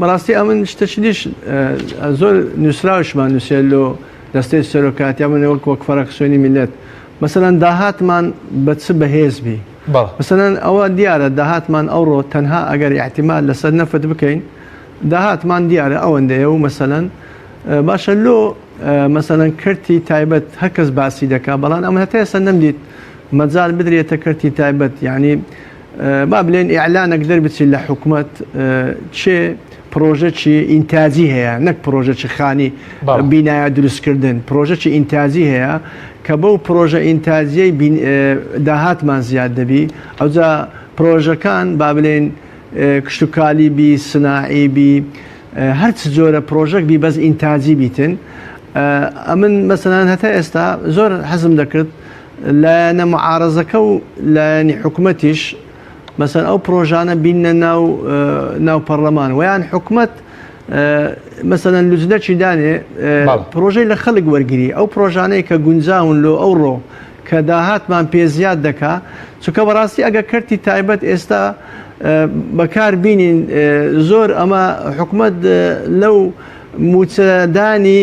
بەڕاستی ئەمن شتەچ دیش زۆر نووسراوشمان نووسێت لۆ دەستەی سەرۆکاتی من وەک فەرەقسۆنی میلەت مەسەلەن داهاتمان بە چ بەهێزبی مەسەلەن ئەوە دیارە داهاتمان ئەوڕۆ تەنها ئەگەر احتیمال لەسەر نەفت بکەین داهاتمان دیارە ئەوەندەیە و مەسەلەن باشە لۆ مەسەلەن کردی تایبەت هەرکەس باسی دەکا بەڵام ئەمە هەتا ئێستا نەمدیت مەجال بدرێتە کردی تایبەت یعنی با بڵێن ئیعلانێک دەربچین لە حکوومەت چێ پرۆژەی ئینتاجی هەیە نەک پرۆژەی خانی بینایە دروستکردن پرۆژەی ئینتاجی هەیە کە بەو پرۆژە ئینتاجیەی داهاتمان زیاد دەبی ئەوجا پرۆژەکان با بڵێن کشتتوکالی بی سناعی بی هەرچ جۆرە پرۆژەک بی بەس ئینتاجی بیتن ئەمن مەسەلەن هەتا ئێستا زۆر حەزم دەکرد لایەنە معارەزەکە و لایەنی حکوومەتیش مەسەن ئەو پرۆژانە بینە ناو پەرلەمان ویان حکوومەت مەسەلەن لوجدەکی دانێ پرۆژەی لە خەڵک وەرگری ئەو پرۆژانەی کە گونجاون لۆ ئەوڕۆ کە داهاتمان پێزیاد دەکا چونکە بەڕاستی ئەگە کردی تایبەت ئێستا بەکار بینین زۆر ئەمە حکوومەت لەو موچەدانی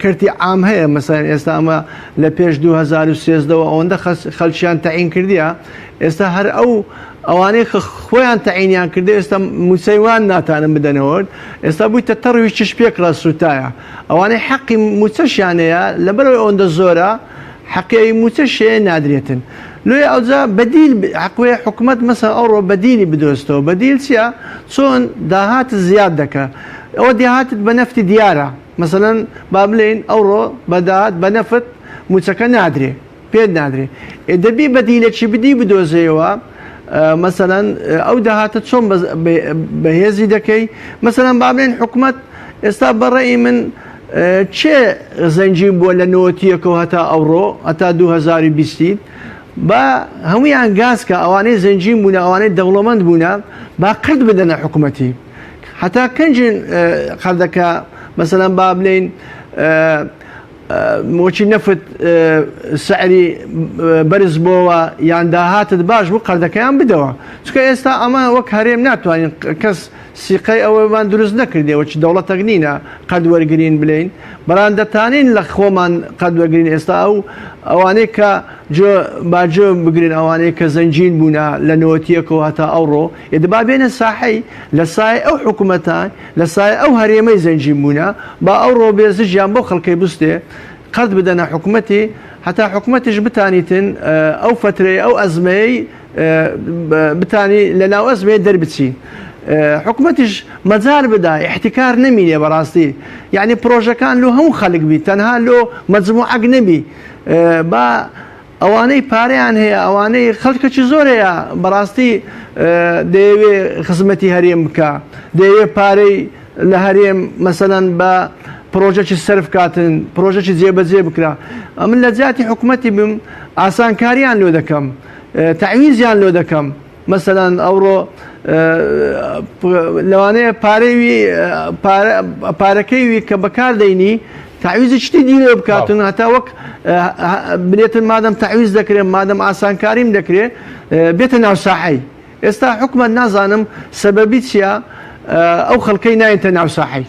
کردی عام هەیە مەسەن ئێستا ئەمە لە پێش 2013ەوە ئەوەندە خەڵکییان تەعین کردیە ئێستا هەر ئەوانەی خۆیان تەعینیان کردی ئێستا موچەیوان ناتانم بدەنەوە ئێستا بوویتە تەڕویی شپێک ڕە سوتایە ئەوانەی حەقی موچەشیانەیە لەبەرەوەی ئەوەندە زۆرە حەقی موچەشێ نادرێتن لۆی ئەوجا بەدیل حقوێ حکوومەت مەسە ئەوڕۆ بەدیلی بدۆستەوە بەدیل چییە چۆن داهات زیاد دەکە ئەوە داهاتت بە نەفتی دیارە مەسەلەن با بڵێن ئەوڕۆ بەداهات بە نەفت موچەکە نادرێ پێ نادرێ دەبی بەدیلێکی بدی بدۆزەوە مەسەلەن ئەو داهاتە چۆن بەهێزی دەکەی مەسەلەن با بڵێن حکوومەت ئێستا بەڕێی من چێ زەنجیم بووە لە نەوەتیەکەوە هەتا ئەوڕۆ هەتا 2020 با هەمویان گازکە ئەوانەی زەنجیم بوون ئەوانەی دەوڵەمەند بوونە با قرد بدەنە حکوومەتی حتا کەنجین قەردەکە مەسەلەن با بڵێن مۆچی نەفت سعری بەرز بۆەوە یان داهاتت باش بوو قەردەکەیان بدەوە چکە ئێستا ئەمە وەک هەرێم ناتوانین کەس سیقەی ئەوەمان دروست نەکردێەوە چ دەوڵەتەک نینە قەد وەرگین بڵێن بەڵام دەتانین لە خۆمان قەد وەرگین ئێستا ئەوانەی کە باجۆ بگرین ئەوانەیە کە زەنجین بوونە لە نەوەتیەکەوە هەتا ئەوڕۆ دەبا بێنە ساحەی لە سای ئەو حکوومەتان لە سای ئەو هەرێمەی زەنجین بوونە با ئەوڕۆ بێزژیان بۆ خەڵکەی بستێ قەرد بدەنە حکوومەتی هەتا حکوومەتیش بتانیتن ئەو فترەی ئەو ئەزمەی بتانی لە ناو ئەزمەیە دەربچین حکوومەتیش مەجار بدا احتیکار نەمینێ بەڕاستی یعنی پرۆژەکان لۆ هەموو خەڵک بی تەنها لۆ مەجموعەک نەبی با ئەوانەی پارەیان هەیە ئەوانەی خەڵکەکی زۆر هەیە بەڕاستی دەیەوێ خزمەتی هەرێم بکە دەیەوێ پارەی لە هەرێم مەسەلەن بە پرۆژەی سەرف کاتن پرۆژەی جێبەجێ بکرا ئەمن لە جاتی حکوومەتی بم ئاسانکاریان لۆ دەکەم تعویزیان لۆ دەکەم مەسەلەن ئەوڕۆ لەوانەیە پارەکەیوی کە بەکار دەینی تعویزی شتی دیرێ بکاتون هەتا وەک بنێتن مادەم تعویز دەکرێت مادەم ئاسانکاریم دەکرێت بێتە ناو ساحەی ئێستا حکومت نازانم سەبەبی چییە ئەو خەڵکەی نایەتە ناو ساحەی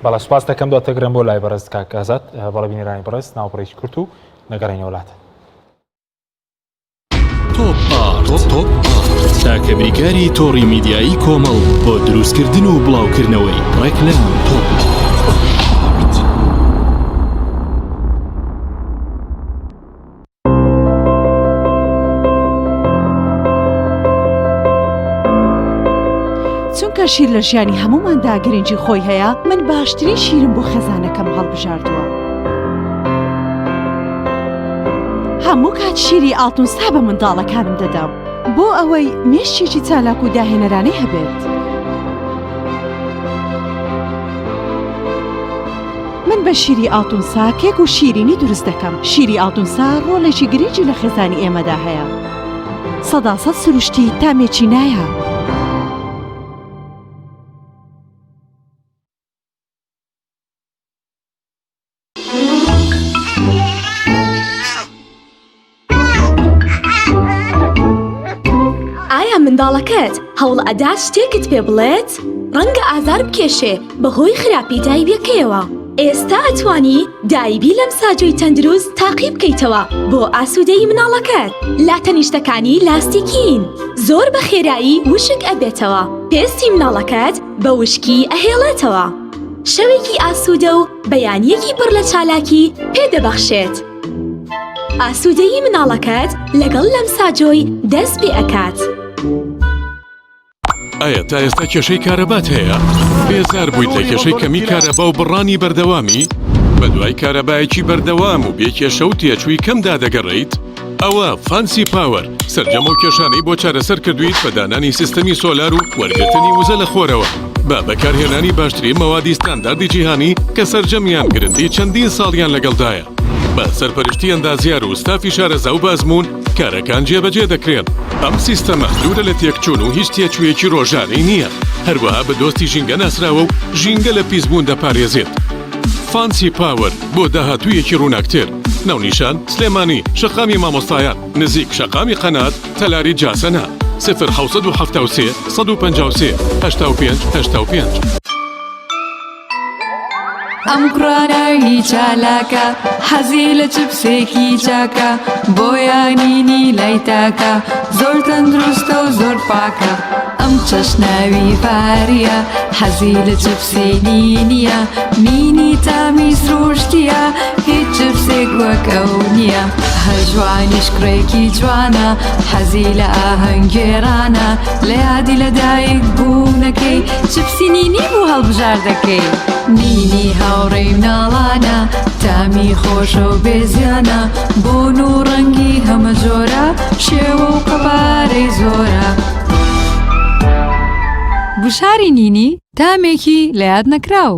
بەڵە سوپاس دەکەم دواتەگرم بۆ لای بەڕست کاکەزات بەڵە بینێرانی بەڕست ناوپڕێکی کورت و نەگەڕینەوە وڵاتە تۆپ تاکە بریکاری تۆڕی میدیایی کۆمەڵ بۆ دروستکردن و بڵاوکردنەوەی ڕێکلام تۆپ. چونکە شیر لە ژیانی هەموماندا گرنگی خۆی هەیە من باشترین شیرم بۆ خەزانەکەم هەڵبژاردووە. هەموو کات شیری ئاڵتونسا بە منداڵەکانم دەدەم بۆ ئەوەی مێشتێکی چالاک و داهێنەرانەی هەبێت. من بە شیری ئاڵتونسا کێک و شیرینی دروست دەکەم. شیری ئاڵتونسا ڕۆڵێکی گرنگی لە خێزانی ئێمەدا هەیە. 100% سروشتی تامێکی نایە. منداڵەکەت هەوڵ ئەدات شتێکت پێ بڵێت؟ ڕەنگە ئازار بکێشێ بەهۆی خراپی دایبیەکەیەوە. ئێستا ئەتوانی دایبی لەم ساجۆی تەندروست تاقی بکەیتەوە بۆ ئاسوودەی مناڵەکەت. لاتەنیشتەکانی لاستیکین، زۆر بە خێرایی وشک ئەبێتەوە. پێستی مناڵەکەت بە وشکی ئەهێڵێتەوە. شەوێکی ئاسوودە و بەیانیەکی پڕ لە چالاکی پێدەبەخشێت. ئاسوودەیی مناڵەکەت لەگەڵ لەم ساجۆی دەست پێ ئەکات. ئایا تا ئێستا کێشەی کارەبات هەیە؟ بێزار بوویت لە کێشەی کەمی کارەبا و بڕانی بەردەوامی؟ بە دوای کارەبایەکی بەردەوام و بێکێشە و تێچووی کەمدا دەگەڕێیت؟ ئەوە فانسی پاوەر سەرجەم و کێشانەی بۆ چارەسەر کردویت بە دانانی سیستەمی سۆلار و وەرگرتنی وزە لە خۆرەوە بە بەکارهێنانی باشترین مەوادی ستانداردی جیهانی کە سەرجەمیان گرنتی چەندین ساڵیان لەگەڵدایە. بە سەرپەرشتی ئەندازیار و ستافی شارەزا و بازمون کارەکان جێبەجێ دەکرێن. ئەم سیستەمە دوورە لە تێکچوون و هیچ تێچوویەکی ڕۆژانەی نییە. هەروەها بە دۆستی ژینگە ناسراوە و ژینگە لە پیسبوون دەپارێزێت. فانسی پاوەر بۆ داهاتوویەکی ڕووناکتر. ناونیشان سلێمانی، شەقامی مامۆستایان، نزیک شەقامی قەنات، تەلاری جاسەنا. 0 153 85 ئەم کوڕانەوی چالاکە حەزی لە چپسێکی چاکە بۆیانینی لای تاکە زۆر تەندروستە و زۆر پاکە. ئەم چەشناوی پاریە حەزی لە چپسێنی نییە مینی تامی سروشتیە هیچ چپسێک وەک ئەو نییە. هەر جوانیش کوڕێکی جوانە حەزی لە ئاهەنگێرانە لە یادی لەدایک بوونەکەی چپسی نینی بوو هەڵبژاردەکەی. نینی هاوڕێی مناڵانە تامی خۆشە و بێزیانە بۆن و ڕەنگی هەمە جۆرە شێوە و قەبارەی زۆرە. بشاری نینی تامێکی لە یاد نەکراو.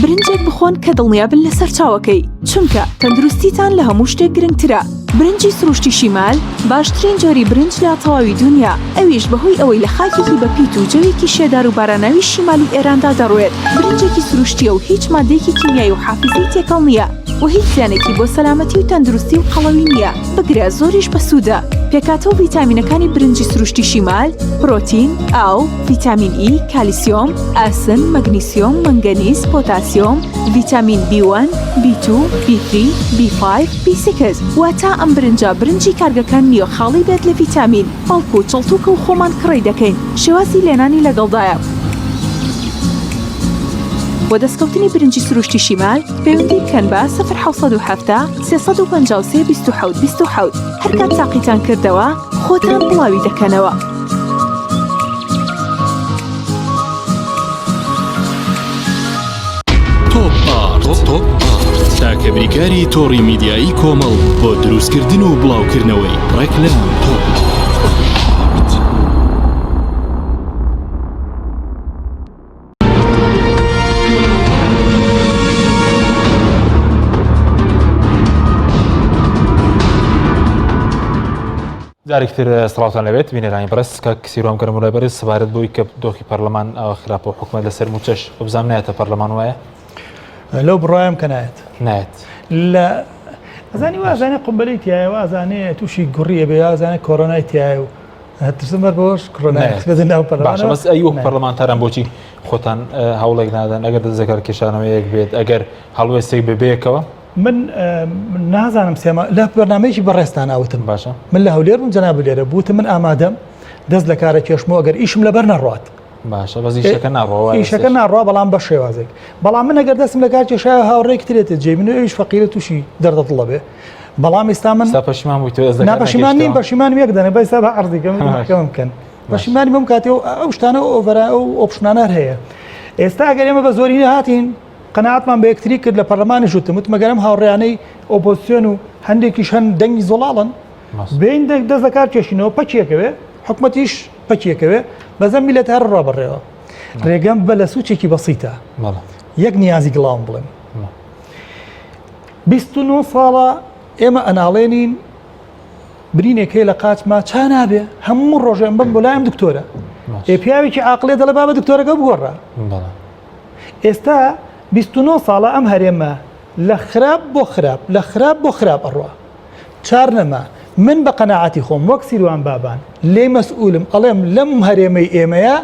برنجێک بخۆن کە دڵنیابن لەسەر چاوەکەی چونکە تەندروستیتان لە هەموو شتێک گرنگترە. برنجی سروشتی شیمال باشترین جۆری برنج لە تەواوی دنیا. ئەویش بەهۆی ئەوەی لە خاکێکی بەپیت و جەوێکی شێدار و باراناوی شیمالی ئێراندا دەڕوێت. برنجێکی سروشتیە و هیچ مادەیەکی کیمیایی و حافزەی تێکەڵ نییە و هیچ زیانێکی بۆ سەلامەتی و تەندروستی و قەڵەوی نییە. بگرە زۆریش بەسوودە. پێکاتەوە ڤیتامینەکانی برنجی سروشتی شیمال پرۆتین، ئاو، ڤیتامین ئی، کالیسیۆم، ئاسن، مەگنیسیۆم، مەنگەنیز، پۆتاسیۆم، ڤیتامین B1، B2، B3، B5، B6 واتە ئەم برنجە برنجی کارگەکان نییە خاڵی بێت لە ڤیتامین بەڵکو چڵتوکە و خۆمان کڕی دەکەین. شێوازی لێنانی لەگەڵدایە. بۆ دەستکەوتنی برنجی سروشتی شیمال پەیوەندی بکەن بە 0 353 27 27 هەر کات تاقیتان کردەوە خۆتان بڵاوی دەکەنەوە. تۆپ تاکە بریکاری تۆڕی میدیایی کۆمەڵ بۆ دروستکردن و بڵاوکردنەوەی ڕێکلام تۆپ. جارێکتر سڵاوتان لەبێت بینێرانی بەڕست کە کسیڕۆم گەرم لای بەرز سەبارەت بۆی کە دۆخی پەرلەمان ئەوە خراپە و حکومەت لەسەر موچەش بزانام نایەتە پەرلەمان وایە؟ لەو بڕوایم کە نایەت نایەت لە ئەزانی وازانێ قمبەلی تایە وازانێ تووشی گوڕیە بێ وازانێ کۆرۆنای تایە و هەترسم بەر بەوەش کڕۆنای ناو باشە بەس ئەی وەک پەرلەمانتاران بۆچی خۆتان هەوڵێک نادەن ئەگەر دەستەکار کێشانەوەیەک بێت ئەگەر هەڵوێستێک ببێکەوە من نازانم سێمە لە بەرنامەیەکی بەڕێستان ئاوتم باشە من لە هەولێر بووم جەناب لێرە بووتم من ئامادەم دەست لە کارە کێشمەوە ئەگەر ئیشم لەبەر نەڕات باشە بەس ئیشەکە ناڕەوە ئیشەکە ناڕوا بەڵام بە شێوازێک بەڵام من ئەگەر دەستم لە کار کێشایە هاوڕێک ترێتە جێبن ئەویش فەقیرە تووشی دەردەدڵە بێ بەڵام ئێستا من پەشیمان بوویت ناپەشیمان نیم پەشیمانم یەک دەنێ بەستا بە عەرزیکەم بکەن پەشیمانی بەم کاتێ ئەو شتانە ئۆڤەرا ئەو ئۆپشنانە هەیە ئێستا ئەگەر ئێمە بە زۆرینە هاتین قەناعەتمان بە یەکتری کرد لە پەرلەمانی ژوتم وتمەگەرم هاوڕێیانەی ئۆپۆزیسیۆن و هەندێکیش هەن دەنگی زۆڵاڵن بین دەست لە کار کێشینەوە پەکیەکەوێ حکومەتیش پەکیەکەوێ بەزەم میلەت هەر ڕابڕێەوە ڕێگەم بە لە سوچێکی بەسیتە یەک نیازی گڵاوم بڵێم 29 ساڵە ئێمە ئەناڵێنین برینێکی لە قاچما چا نابێ هەموو ڕۆژێن بم بۆ لایم دکتۆرە پیاوێکی عاقلێ دەڵێ با بە دکتۆرەکە بگۆڕە ئێستا 29 ساڵە ئەم هەرێمە لە خراپ بۆ خراپ لە خراپ بۆ خراپ ئەڕوا چار نەما من بە قەناعەتی خۆم وەک سیروان بابان لێ مەسئولم ئەڵێم لەم هەرێمەی ئێمەیە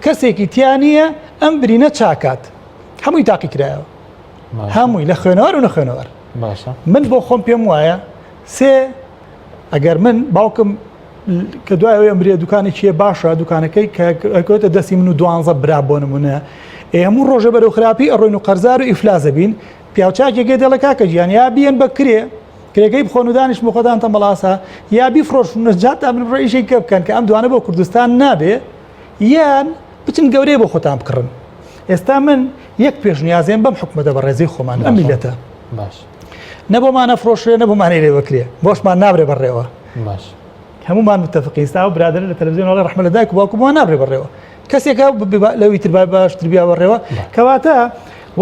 کەسێکی تیانە ئەم برینە چاکات هەمووی تاقی کرایەوە هەمووی لە خوێنەوەر و نە خوێنەوەر من بۆ خۆم پێم وایە سێ ئەگەر من باوکم کە دوایەوەی ئەمرێ دوکانێکیە باشە دوکانەکەی کەکەوێتە دەستی من و 12 برا بۆ نمونە هەموو ڕۆژە بەرەو خراپی ئەڕۆین و قەرزار و ئیفلاسە بین پیاوچاکێکێ دەڵە کاکە گیان یا بیەن بە کرێگەی بخۆن و دانیش بۆ خۆدان تەمەڵاسە یا بیفرۆشن نەجات تا من ڕئیشەی کە بکەن کە ئەم دوانە بۆ کوردستان نابێ یان بچن گەورەی بۆ خۆتان بکڕن ئێستا من یەک پێشنیازێن بەم حکومەتە بە ڕێزەی خۆمان ئەم میلەتە نەبۆمانە فرۆشێ نەبوومانەی لێوەکرێ بۆشمان نابرێ بەڕێوە هەمومان متفقین ئێستا و برادر لە تەلەڤیزیۆن وڵای ڕەحمە لە دایک و باوکومان نابرێ بەڕێوە کەسێکە لەوی تر باشتر بیا بەڕێوە کەواتە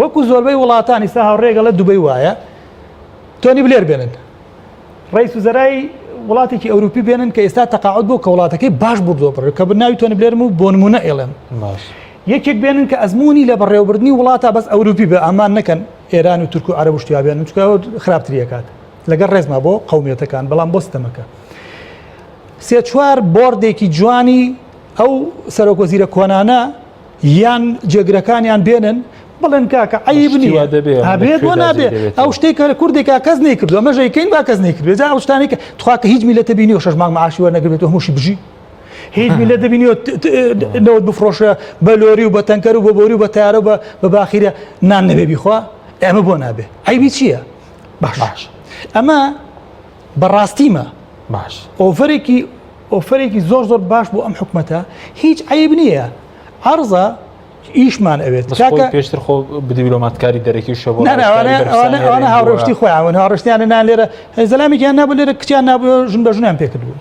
وەکو زۆربەی وڵاتانی ئێستا هاوڕێگە لە دوبەی وایە تۆنی بلێر بێنن ڕئیس وزەرای وڵاتێکی ئەوروپی بێنن کە ئێستا تەقاعد بۆ کە وڵاتەکەی باش بردۆ بڕێ کە بناوی تۆنی بلێرم و بۆ نمونە ئێڵێم یەکێک بێنن کە ئەزمموی لە بەڕێوەبردننی وڵاتە بەس ئەوروپی بە ئامان نەکەن ئێران و تورک و عەرەب و شتیا بێنن چکە خراپتریەکات لەگەڵ ڕێزما بۆ قەومیەتەکان بەڵام بۆ ستەمەکە سێ چوار بۆردێکی جوانی ئەو سەرۆکوەزیرە کۆنانە یان جێگرەکانیان بێنن بڵێن کاکە عیب نییە هەبێت بۆ نابێ ئەو شتێک کە لە کوردێکا کەس نەیکردو ئەمە ژەیکەین با کەس نەیکردوێت جا ئەو شتانی کە تخواکە هیچ میلەتە بینی و 6 مانگ معاشی وەرنەگرێت و هەمووشی بژی هیچ میلەت دەبینیوە نەوت بفرۆشە بە لۆری و بە تەنکەر و بە بۆری و بە تیارە و بە باخیرە نان نەبێ بیخوا ئەمە بۆ نابێ عیبی چییە؟ باش ئەمە بەڕاستیمە باش ئۆفەرێکی زۆر زۆر باش بۆ ئەم حکومەتە هیچ عیب نییە عەرزە ئیشمان ئەوێت پێشتر خۆ بدیبلۆماتکاری دەرەکی شەوە ئەوانە هاوڕۆشتی خۆیان هاوڕشتیانە نان لێرە زەلامێکیان نابوو لێرە کچیان نابووە ژن بە ژنیان پێکردبوو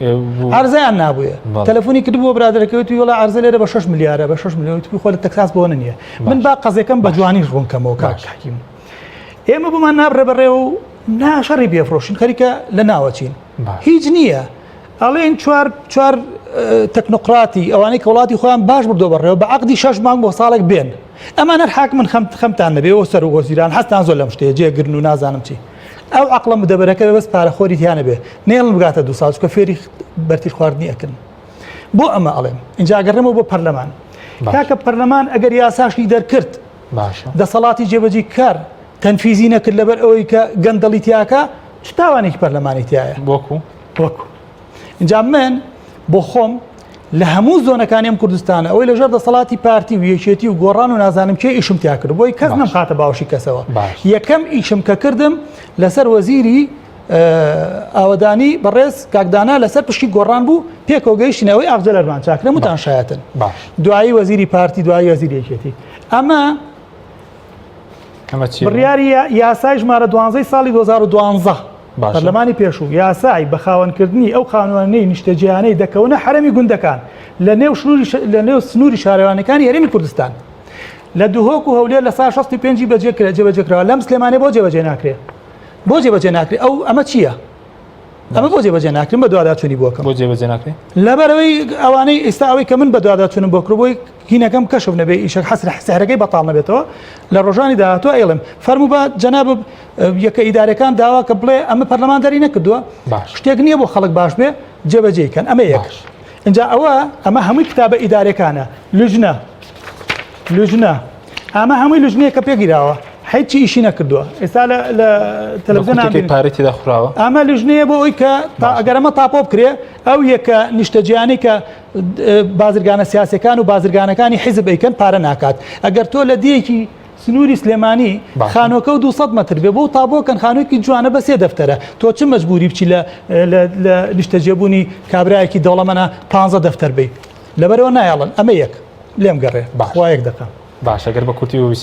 عەرزەیان نابووە تەلەفۆنی کردبووە برادەرەکەوتی وڵا عەرزە لێرە بە 6 ملیارە بە 6 ملیۆن خۆ لە تەکساس بۆ نییە من با قەزەکەم بە جوانی ڕوونکەمەوە کاکیم ئێمە بمان نابڕێ بەڕێ و ناشەڕی بێفرۆشین خەریکە لە ناوەچین هیچ نییە ئەڵێن چوار تەکنۆقراتی ئەوانەی کە وڵاتی خۆیان باش بردۆ بەڕێوە بە عەقدی 6 مانگ بۆ ساڵێک بێن ئەمانە حاک من خەمتان نەبێەوە سەرۆکوەزیران هەستان زۆر لەم شتەیە جێگرن و نازانم چی ئەو عەقڵە مدەبەرەکە بەس پارەخۆری تیانە بێ نێڵن بگاتە 2 ساڵ چکە فێری بەرتیش خواردنی ئەکردن بۆ ئەمە ئەڵێم اینجا ئەگەڕێمەوە بۆ پەرلەمان کاکە پەرلەمان ئەگەر یاساشی دەرکرد دەسەڵاتی جێبەجی کار تەنفیزی نەکرد لەبەر ئەوەی کە گەندەڵی تیاکە چ تاوانێکی پەرلەمانی تایە وەکو اینجا من بۆ خۆم لە هەموو زۆنەکانیم کوردستانە ئەوەی لەژێر دەسەڵاتی پارتی و یەکێتی و گۆڕان و نازانم کێ ئیشم تیا کرد بۆی کەس نەمخاتە باوشی کەسەوە یەکەم ئیشم کە کردم لەسەر وەزیری ئاوەدانی بەڕێز کاکدانا لەسەر پشتی گۆڕان بوو پێکەوە گەیشتنەوەی ئاغجە لەرمان چاکرە وتان شایەتن دوایی وەزیری پارتی دوایی وەزیری یەکێتی ئەمە بڕیاری یاسای ژمارە 12 ساڵی 2012 پەرلەمانی پێشوو یاسای بە خاوەنکردنی ئەو قانوانەی نیشتەجیانەی دەکەونە حرەمی گوندەکان لە نێو سنووری شارەوانەکانی هەرێمی کوردستان لە دووهۆک و هەولێر لە سا 65 جێبەجێکراوە لەم سلێمانێ بۆ جێبەجێ ناکرێ ئەو ئەمە چییە؟ ئەمە بۆ جێبەجێ ناکرین بە دوواداچوونی بۆکەم بۆ جێبەجێ ناکرێت لەبەرەوەی ئەوانەی ئێستا ئەوەی کە من بە دوواداچوونم بۆ کڕبووی هینەکەم کەشف نەبێ ئیشە حەسر سەهرەکەی بەتاڵ نەبێتەوە لە ڕۆژانی داهاتوە ئێڵم فەرموو بە جەناب یەکە ئیدارەکان داوا کە بڵێ ئەمە پەرلەماندەری نەکردووە شتێک نییە بۆ خەڵک باش بێ جێبەجێکەن ئەمە یەک اینجا ئەمە هەمووی کتابە ئیدارەکانە لوژنە ئەمە هەمووی لوژنەیە کە پێگیراوە هیچی ئیشی نەکردووە ئێستا لە تەلەڤیزیۆن پارێتی دەخراوە ئەمە لوژنەیە بۆ ئەوی کە ئەگەر ئەمە تاپۆ بکرێ ئەو یەکە نیشتەجیانی کە بازرگانە سیاسەکان و بازرگانەکانی حیزب ئەیکەن پارە ناکات ئەگەر تۆ لە دیەکی سنووری سلێمانی خانۆکە و 200 متر بێ بۆ تابۆکەن خانوویکی جوانە بە 3 دەفتەرە تۆ چ مەجبوری بچی لە نیشتەجێبوونی کابرایەکی دەوڵەمەە 15 دەفتەر بێ لەبەرەوە نایڵن ئەمە یەک لێم گەڕێ بەخوایەک دەکەم باشەگەر بە کورتی و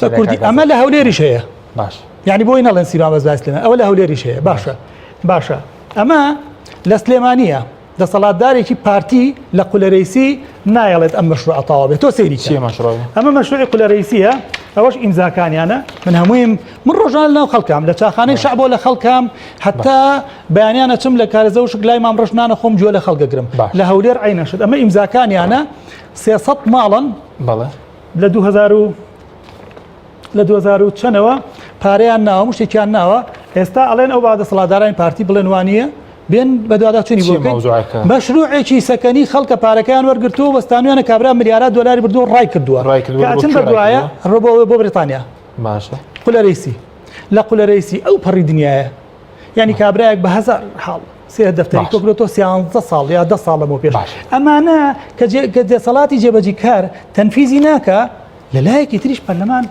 ئەمە لە هەولێریش هەیە باش یعنی بۆی نەڵێن سیران بەزای سلێمان ئەوە لە هەولێریش هەیە باشە ئەمە لە سلێمانیە دەسەڵاتدارێکی پارتی لە قولەرەیسی نایەڵێت ئەم مەشروع ئەتاوا بێت تۆ سەیری چیە مەشروع ئەمە مەشروعی قولەرەیسیە ئەوەش ئیمزاکانیانە من هەموویم من ڕۆژان لەو خەڵکام لە چاخانەی شەعبۆ لە خەڵکام حتا بەیانیانە چم لە کارەزە و شکلای مام ڕشنانە خۆم جوێ لە خەڵگەگرم لە هەولێر عینەشت ئەمە ئیمزاکانیانە 300 ماڵن لە 2000 چەنەوە پارەیان ناوە شتێکیان ناوە ئێستا ئەڵێن ئەو بادەسەڵاتدارانی پارتی بڵێن وانە بێن بە دوواداچوونی بۆ مەشروعێکی سەکەنی خەڵکە پارەکەیان وەرگرتووە وەستانویانە کابرا ملیارات دلاری بردووە ڕای کردووە کاتن بە دوایە ڕۆبەوە بۆ بریتانیا قولەرەیسی لە قولەرەیسی ئەو پەڕی دنیاە یعنی کابراایەک بە 1000 حاڵ سێ دەفتەری کۆکرۆتۆ 13 ساڵ یا 10 ساڵ لەمەوە پێش ئەمانە کە دەسەڵاتی جێبەجی کار تەنفیزی ناکە لەلایەکی تریش پەرلەمان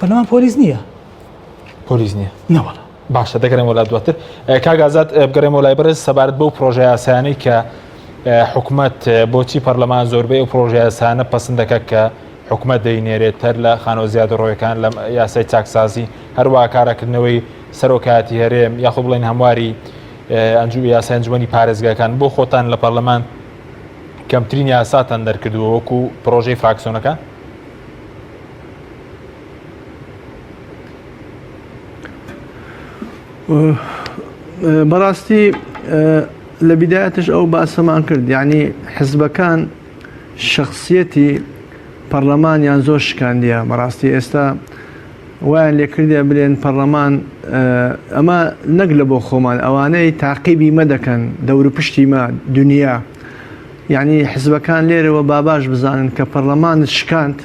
پەرلەمان پۆلیس نییە نەوەڵە باشە دەگەرێمەوە لە دواتر کاگازات بگەڕێمەوە لای بەرز سەبارەت بەو پرۆژە یاسایانەی کە حکوومەت بۆچی پەرلەمان زۆربەی و پرۆژە یاسایانە پەسەند دەکات کە حکوومەت دەینێرێتتر لە خانۆ زیادڕۆیەکان لە یاسای چاکسازی هەروە کارەکردنەوەی سەرۆکاتی هەرێم یاخۆ بڵێن هەمواری ئەنجومی یاسای ئەنجومەنی پارێزگاکان بۆ خۆتان لە پەرلەمان کەمترین یاساتان دەرکردووە وەکو پرۆژەی فراکسیۆنەکان بەڕاستی لە بیدایەتش ئەو باسەمان کرد یعنی حزبەکان شخصیەتی پەرلەمانیان زۆر شکاندیە بەڕاستی ئێستا وایان لێکردە بلێن پەرلەمان ئەمە نەک لە بۆ خۆمان ئەوانەی تاقیبی مەدەکەن دەور پشتی مە دنیا یعنی حزبەکان لێرەوە باباش بزانن کە پەرلەمانت شکاند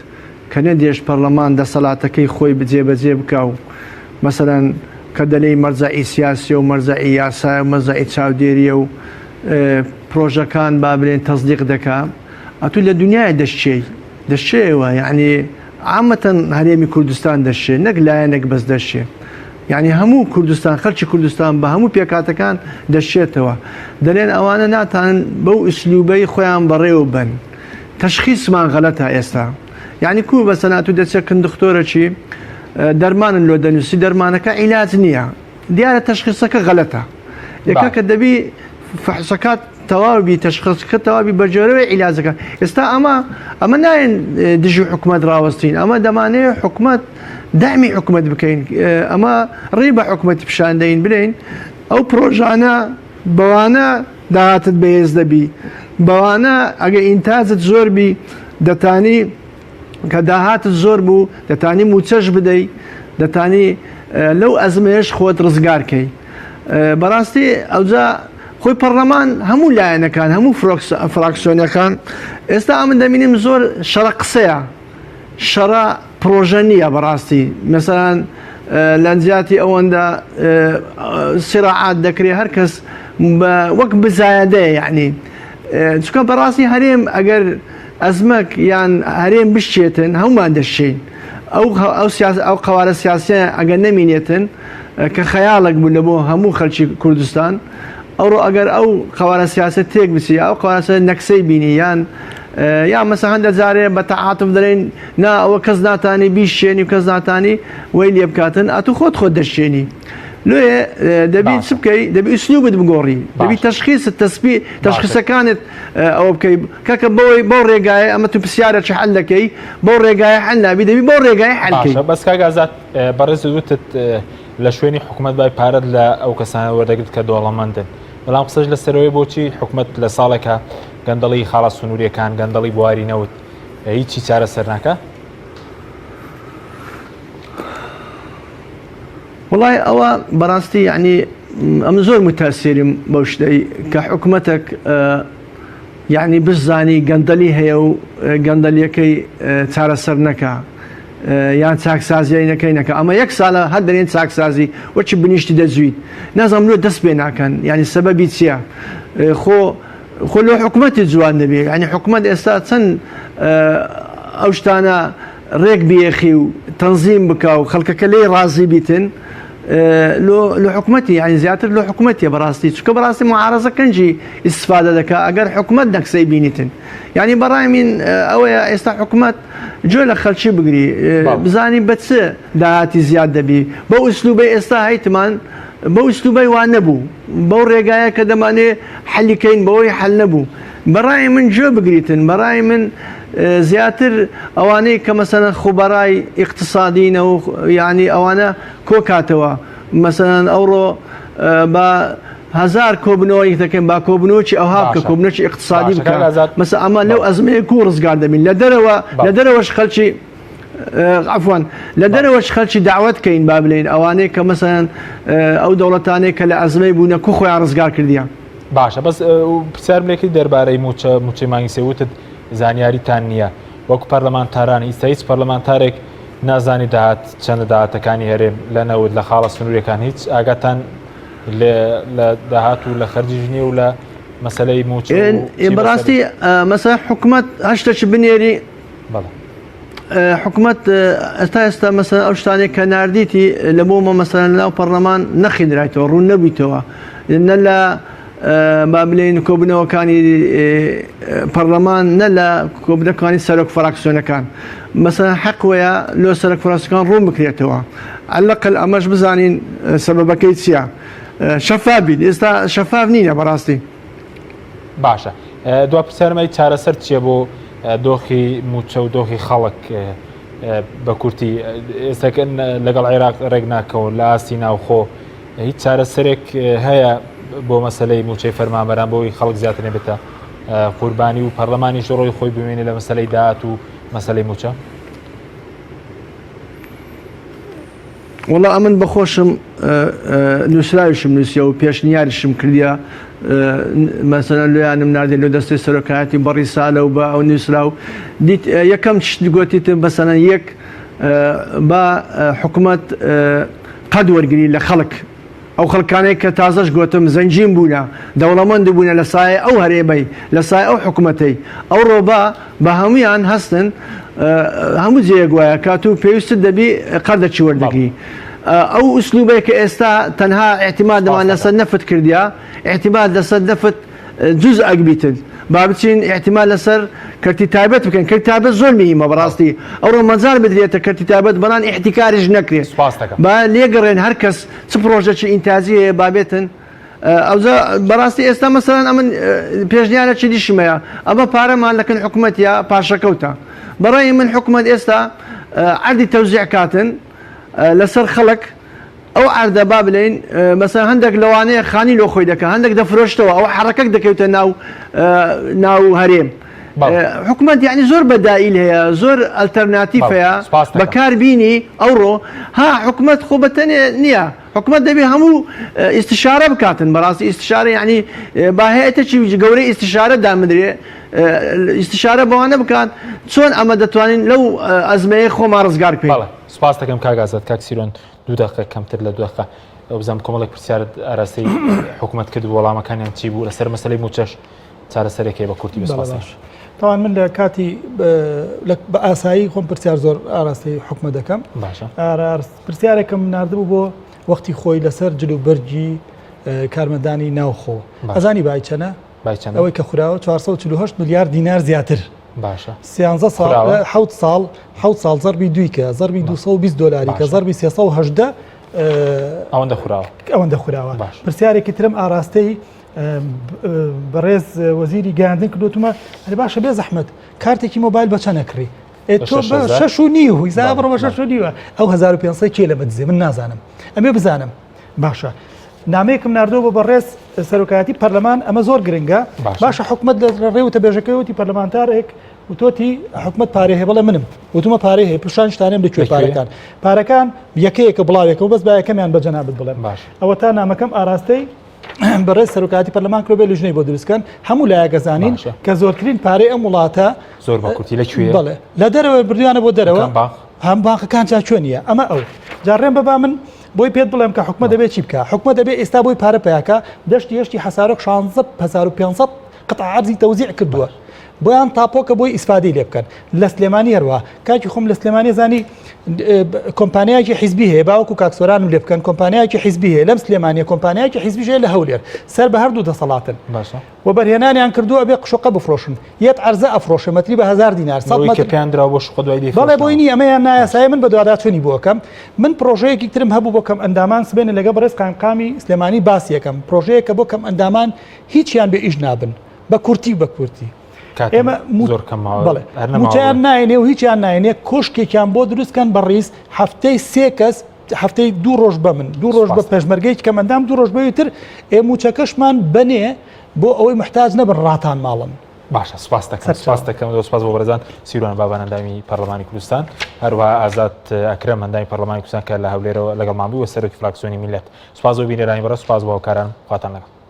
کە نەدێش پەرلەمان دەسەڵاتەکەی خۆی بجێبەجێ بکە و مەسەرەن کە دەلەی مەرجعی سیاسی و مەرجعی یاسای و مەرجعی چاودێریە و پرۆژەکان با بڵێن تەصدیق دەکا ئەتو لە دنیای دەشتێەوە یعنی عامەتەن هەرێمی کوردستان دەشێ نەک لایەنێک بەس دەشێ یعنی هەموو کوردستان خەڵکی کوردستان بە هەموو پێکاتەکان دەشێتەوە دەڵێن ئەوانە ناتان بەو ئوسلوبەی خۆیان بەڕێوە بن تەشخیصمان غەلەتە ئێستا یعنی کو بەسەنات و دەچێکن دکتۆرەکی دەرمانن لۆ دەنووسی دەرمانەکە عیلاج نییە دیارە تەشخیصەکە غەلەتە یەکە کە دەبی فەحسەکات تەواوی تەشخیصەکە تەواوی بەجۆرەوەی عیلاجەکە ئێستا ئەمە نایەن دژی حکوومەت ڕاوەستین ئەمە دەمانەیە حکوومەت دامی حکوومەت بکەین ئەمە ڕێ بە حکوومەتی پیشاندەین بلین ئەو پرۆژانە بەوانە داهاتت بەهێز دەبی بەوانە ئەگە ئینتاجت زۆر بی دەتانی کە داهاتت زۆر بوو دەتانی موچەش بدەیت دەتانی لەو ئەزمەیەش خۆت ڕزگارکەی بەڕاستی ئەوجا خۆی پەرلەمان هەموو لایەنەکان هەموو فراکسیۆنەکان ئێستا ئەمن دەبینیم زۆر شەڕە قسەیە شەڕە پرۆژە نییە بەڕاستی مەسەڵەن لەنجاتی ئەوەندە سیراعات دەکرێت هەر کەس وەک بزایەدەیە یعنی چکە بەڕاستی هەرێم ئەگەر ئەزمەک یان هەرێم بشتێتن هەمومان دەشین ئەو قوارە سیاسیە ئەگەر نەمینێتن کە خەیاڵک بوو لە بۆ هەموو خەڵکی کوردستان ئەوڕۆ ئەگەر ئەو قوارە سیاست تێک بچی ئەو قوارە نەکسەی بینی یان مەسە هەندە جارێ بە تەعاتف دەڵێن نا ئەوە کەس ناتانی بیشێنی و کەس ناتانی وەی لێ بکاتن ئەتو خۆت دەشێنی لێ دەبی چ بکەی دەبی ئوسلوبت بگۆڕی دەبی تەشخیصت تەشخیصەکانت ئەوە بکەی کەکە بۆ ڕێگایە ئەمە تو پرسیارە چ حەل دەکەی بۆ ڕێگایە حەل نابی دەبی بۆ ڕێگای حەلکەی بەس کاگازات بەڕێز وتت لە شوێنی حکوومەت بای پارەت لە ئەو کەسانە وەردەگرت کە دۆڵەمەندن بەڵام قسەش لەسەرەوەی بۆچی حکومت لە ساڵێکە گەندەڵی خاڵە سنووریەکان گەندەڵی بواری نەوت هیچی چارە سەر ناکە؟ وڵای ئەوە بەڕاستی یعنی ئەم زۆر متاسیریم بەو شتەی کە حکوومەتێک یعنی بزانی گەندەلی هەیە و گەندەلیەکەی چارەسەر نەکە یان چاکسازیایی نەکەی نەکە ئەمە یەک ساڵە هەر دەرێن چاکسازی وەچی بنیشتی دەجویت نازانم لۆ دەست پێ ناکەن ینی سەبەبی چییە خۆ لۆ حکوومەتی جوان دەبێت ینی حکوومەت ئێستا چەند ئەو شتانە ڕێک بێخی و تەنزیم بکە و خەڵکەکە لێ ڕازی بیتن لۆ حکوومەتی ینی زیاتر لۆ حکوومەتیە بەڕاستی چکە بەڕاستی معارەزە کەنجی ئیسفادە دەکە ئەگەر حکوومەت نەکسەی بینیتن ینی بەڕای من ئەوەیە ئێستا حکوومەت جۆ لە خەڵکی بگری بزانی بە چ داهاتی زیاد دەبی بەو ئوسلوبەی ئێستا هەیتمان بەو ئوسلوبەی وان نەبوو بەو ڕێگایە کە دەمانێ حەلیکەین بەوەی حەل نەبوو بەڕای من جۆ بگریتن بەڕای من زیاتر ئەوانەی کە مەسەن خوبەرای اقتصادینە و ینی ئەوانە کۆکاتەوە مەسەن ئەوڕۆ بە هزار کۆبنەوەی دەکەن با کۆبنەوەی ئەوها بکە کۆبنەوەی اقتصادی بکە مەسە ئەمە لەو ئەزمەیە و ڕزگار دەبین لە دەرەوەش خەڵکی عفوان لە دەرەوەش خەڵکی داوت کەین با بڵێن ئەوانەیە کە مەسەن ئەو دەوڵەتانەیە کە لە ئەزمەی بوونە کو خۆیان ڕزگار کردیان باشە بەس پرسیارمێکی دەربارەی موچەی مانگی سێوتت زانیاریتان نییە وەکو پەرلەمانتارانی ئیستا هیچ پەرلەمانتارێک نازانی داهات چەندە داهاتەکانی هەرێم لە نەوت لە خاڵە سنووریەکان هیچ ئاگاتان لە داهات و لە خەرجیژنی و لە مەسلەی موچ بەڕاستی مەسەلا حکوومەت هەشتەش بنێری حکوومەت ئێستا مەسەلا ئەو شتانێک کە نردیتی لە بۆمە مەسەلا لەناو پەرلەمان نەخیدرایەوە ڕوون نەبوویتەوە نە لە با بڵێن کۆبنەوەکانی پەرلەمان نە لە کۆبنەکانی سەرۆک فراکسیۆنەکان مەسەلا حەقوەیە لۆ سەرۆک فراکسیۆنەکان ڕوون بکرێتەوە عەلەقل ئەمەش بزانین سەبەبەکەی چییە شەفاف بین ئێستا شەفاف نینە بەڕاستی باشە دوا پرسیارمەی چارەسەر چییە بۆ دۆخی موچە و دۆخی خەڵک بە کورتی ئێستاکە لەگەڵ عێراق ڕێک ناکەون لە ئاستی ناوخۆ هیچ چارەسەرێک هەیە بۆ مەسلەی موچەی فەرمانبەران بۆی خەڵک زیاتر نێبێتە قوربانی و پەرلەمانیش ڕۆی خۆی بمێنێ لە مەسلەی داهات و مەسلەی موچە؟ وڵا ئەمن بەخۆشم نووسراویشم نووسە و پێشنیاریشم کردیا مەسەلا لێیانم نادێت لە دەستی سەرۆکایەتی بەڕی سالە و بە ئەو نووسرا و دیت یەکەم شت گوتیتم بەسەنەن یەک بە حکوومەت قەد وەرگری لە خەڵک ئەو خەڵکانەی کە تازەش گوتم زەنجیم بوونە دەوڵەمەند بوونە لە سایە ئەو هەرێمەی لە سایە ئەو حکوومەتەی ئەو ڕۆبا بە هەمویان هەستن هەموو جێیەک وایە کات و پێویستت دەبی قەردەچی وەردەگری ئەو ئوسلوبەیە کە ئێستا تەنها احتیمادەمان لەسەر نەفت کردیا احتیماد لەسەر نەفت جوز ئەگبیتن با بچین احتیمال لەسەر کەرتی تایبەت بکەن کەرتی تایبەت زۆر میهمە بەڕاستی ئەوڕۆ مەجال بدرێتە کەرتی تایبەت بەڵام احتیکاریش نەکرێت با لێگەڕێن هەر کەس چ پرۆژەی ئینتاجی هەیە بابێتن ئەوزە بەڕاستی ئێستا مەسەلەن ئەمن پێشنیارە چی دیشمەیە ئەمە پارەمان لەکەن حکوومەتیە پاشەکەوتە بەڕای من حکوومەت ئێستا عەردی تەوزیع کاتن لەسەر خەڵک ئەو عەردە با بڵێن مەسەلا هەندێک لەوانەیە خانی لۆ خۆی دەکە هەندێک دەفرۆشتەوە ئەو حرەکەک دەکەوتە ناو هەرێم حکوومەت یعنی زۆر بەدائیل هەیە زۆر ئەلتەرناتیڤ هەیە بەکاربینی ئەوڕۆ ها حکوومەت خۆ بەتەنێ نییە حکوومەت دەبێت هەموو ئیستشارە بکاتن بەڕاستی ئیستشارە یعنی با هەیەتێکی گەورەی ئیستشارە دامدرێ ئیستشارە بەوانە بکات چۆن ئەمە دەتوانین لەو ئەزمەیە خۆمان ڕزگار بکەین. سپاس دەکەم کاگازات کاکسیرۆن 2 دقیقە کەمتر لە 2 دقیقە بزانم کۆمەڵێک پرسیارت ئاراستەی حکوومەت کرد وەڵامەکانیان چی بوو لەسەر مەسەلەی موچەش چارەسەرێکی بە کورتی بەسپاس. تاوان من لە کاتی بە ئاسایی خۆم پرسیار زۆر ئاراستی حکومە دەکەم پرسیارێکم نردبوو بۆ وەختی خۆی لەسەر جلوبەرجی کارمەندانی ناوخۆ ئەزانی بای چەنە ئەوەی کە خوراوە 448 میلیارد دینار زیاتر باشە 13 ساڵ 7 ساڵ زەربی دوی کە زەربی 220 دلاری کە زەربی 318 ئەوەندە خوراوە پرسیارێکی ترم ئاراستەی بەڕێز وەزیری گەیاندن کردوتمە هەر باشە بێ زەحمەت کارتێکی مۆبایل بە چە نەکڕی تۆ بە 6.5 هیزا بڕۆ بە 6.5 ئەو 1500 کێ لەمە دزێ من نازانم ئەمێ بزانم باشە نامەیەکم نردووە بە بەڕێز سەرۆکایەتی پەرلەمان ئەمە زۆر گرنگە باشە حکومت لە ڕێوتە بێژەکەوتی پەرلەمانتارێک وتۆتی حکومت پارێ هەیە بەڵێ منم وتمە پارێ هەیە پیشان شتانێم لەکوێ پارەکان یەکەیەکە بڵاوێکەوە بەس با یەکەمیان بە جەنابەت بڵێم ئەوە تا نامەکەم ئاراستەی بەڕێز سەرۆکایەتی پەرلەمان کرۆ بێ لژنەی بۆ دروستکەن هەموو لایەگەزانین کە زۆرترین پارەی ئەم وڵاتە زۆر بە کورتی لەکوێ بڵێ لە دەرەوە بردویانە بۆ دەرەوە هەم بانقەکان چاکوێ نییە ئەمە ئەو جاڕێن بەبا من بۆی پێت بڵێم کە حکومە دەبێت چی بکە حکومە دەبێت ئێستا بۆی پارە پیاکە دەشتی هێشتی حەسارۆک 1500 قطع عەرزی تەوزیع کردووە بۆیان تاپۆکە بۆی ئیسفادەی لێ بکەن لە سلێمانی هەروە کاکی خۆم لە سلێمانی زانی کۆمپانیایکی حیزبی هەیە باوەکو کاکسۆرانم لێ بکەن کۆمپانیایکی حیزبی هەیە لەم سلێمانیە کۆمپانیایکی حیزبی هەیە لە هەولێر سەر بە هەردوو دەسەڵاتن و بەرهێنانیان کردووە بێ قشوقە بفرۆشن یەت عەرزە ئەفرۆشە مەتری بە 1000 دینار بەڵێ بۆی نی ئەمەیان نایاسایە من بە دوواداچوونی بۆکەم من پرۆژەیەکی ترم هەبوو بۆ کەم ئەندامان سبێنە لەگە بەڕێز قایمقامی سلێمانی باسیەکەم پرۆژەیەکە بۆ کەم ئەندامان هیچیان بێ ئیش نابن بە کورتی بە کورتی ئێمە موچیان ناینێ و هیچیان ناینێ کۆشکێکیان بۆ دروستکەن بە ڕیز هەفتەی 3 کەس هەفتەی 2 ڕۆژ بە من 2 ڕۆژ بە پێشمەرگەی کە مەندام 2 ڕۆژ بەویتر موچەکەشمان بنێ بۆ ئەوەی محتاج نەبن ڕاتان ماڵن باشە سپاس دەکەم سپاس بۆ بەرزان سیروان بابان ئەندامی پەرلەمانی کوردستان هەروەها ئازاد ئەکرەم ئەندامی پەرلەمانی کوردستان کە لە هەولێرەوە لەگەڵمان بوو وە سەرۆکی فراکسیۆنی میلەت سپاس بۆ بینێرانی بەڕێز سپاس بۆ هاوکاران خواتان لەگەڵ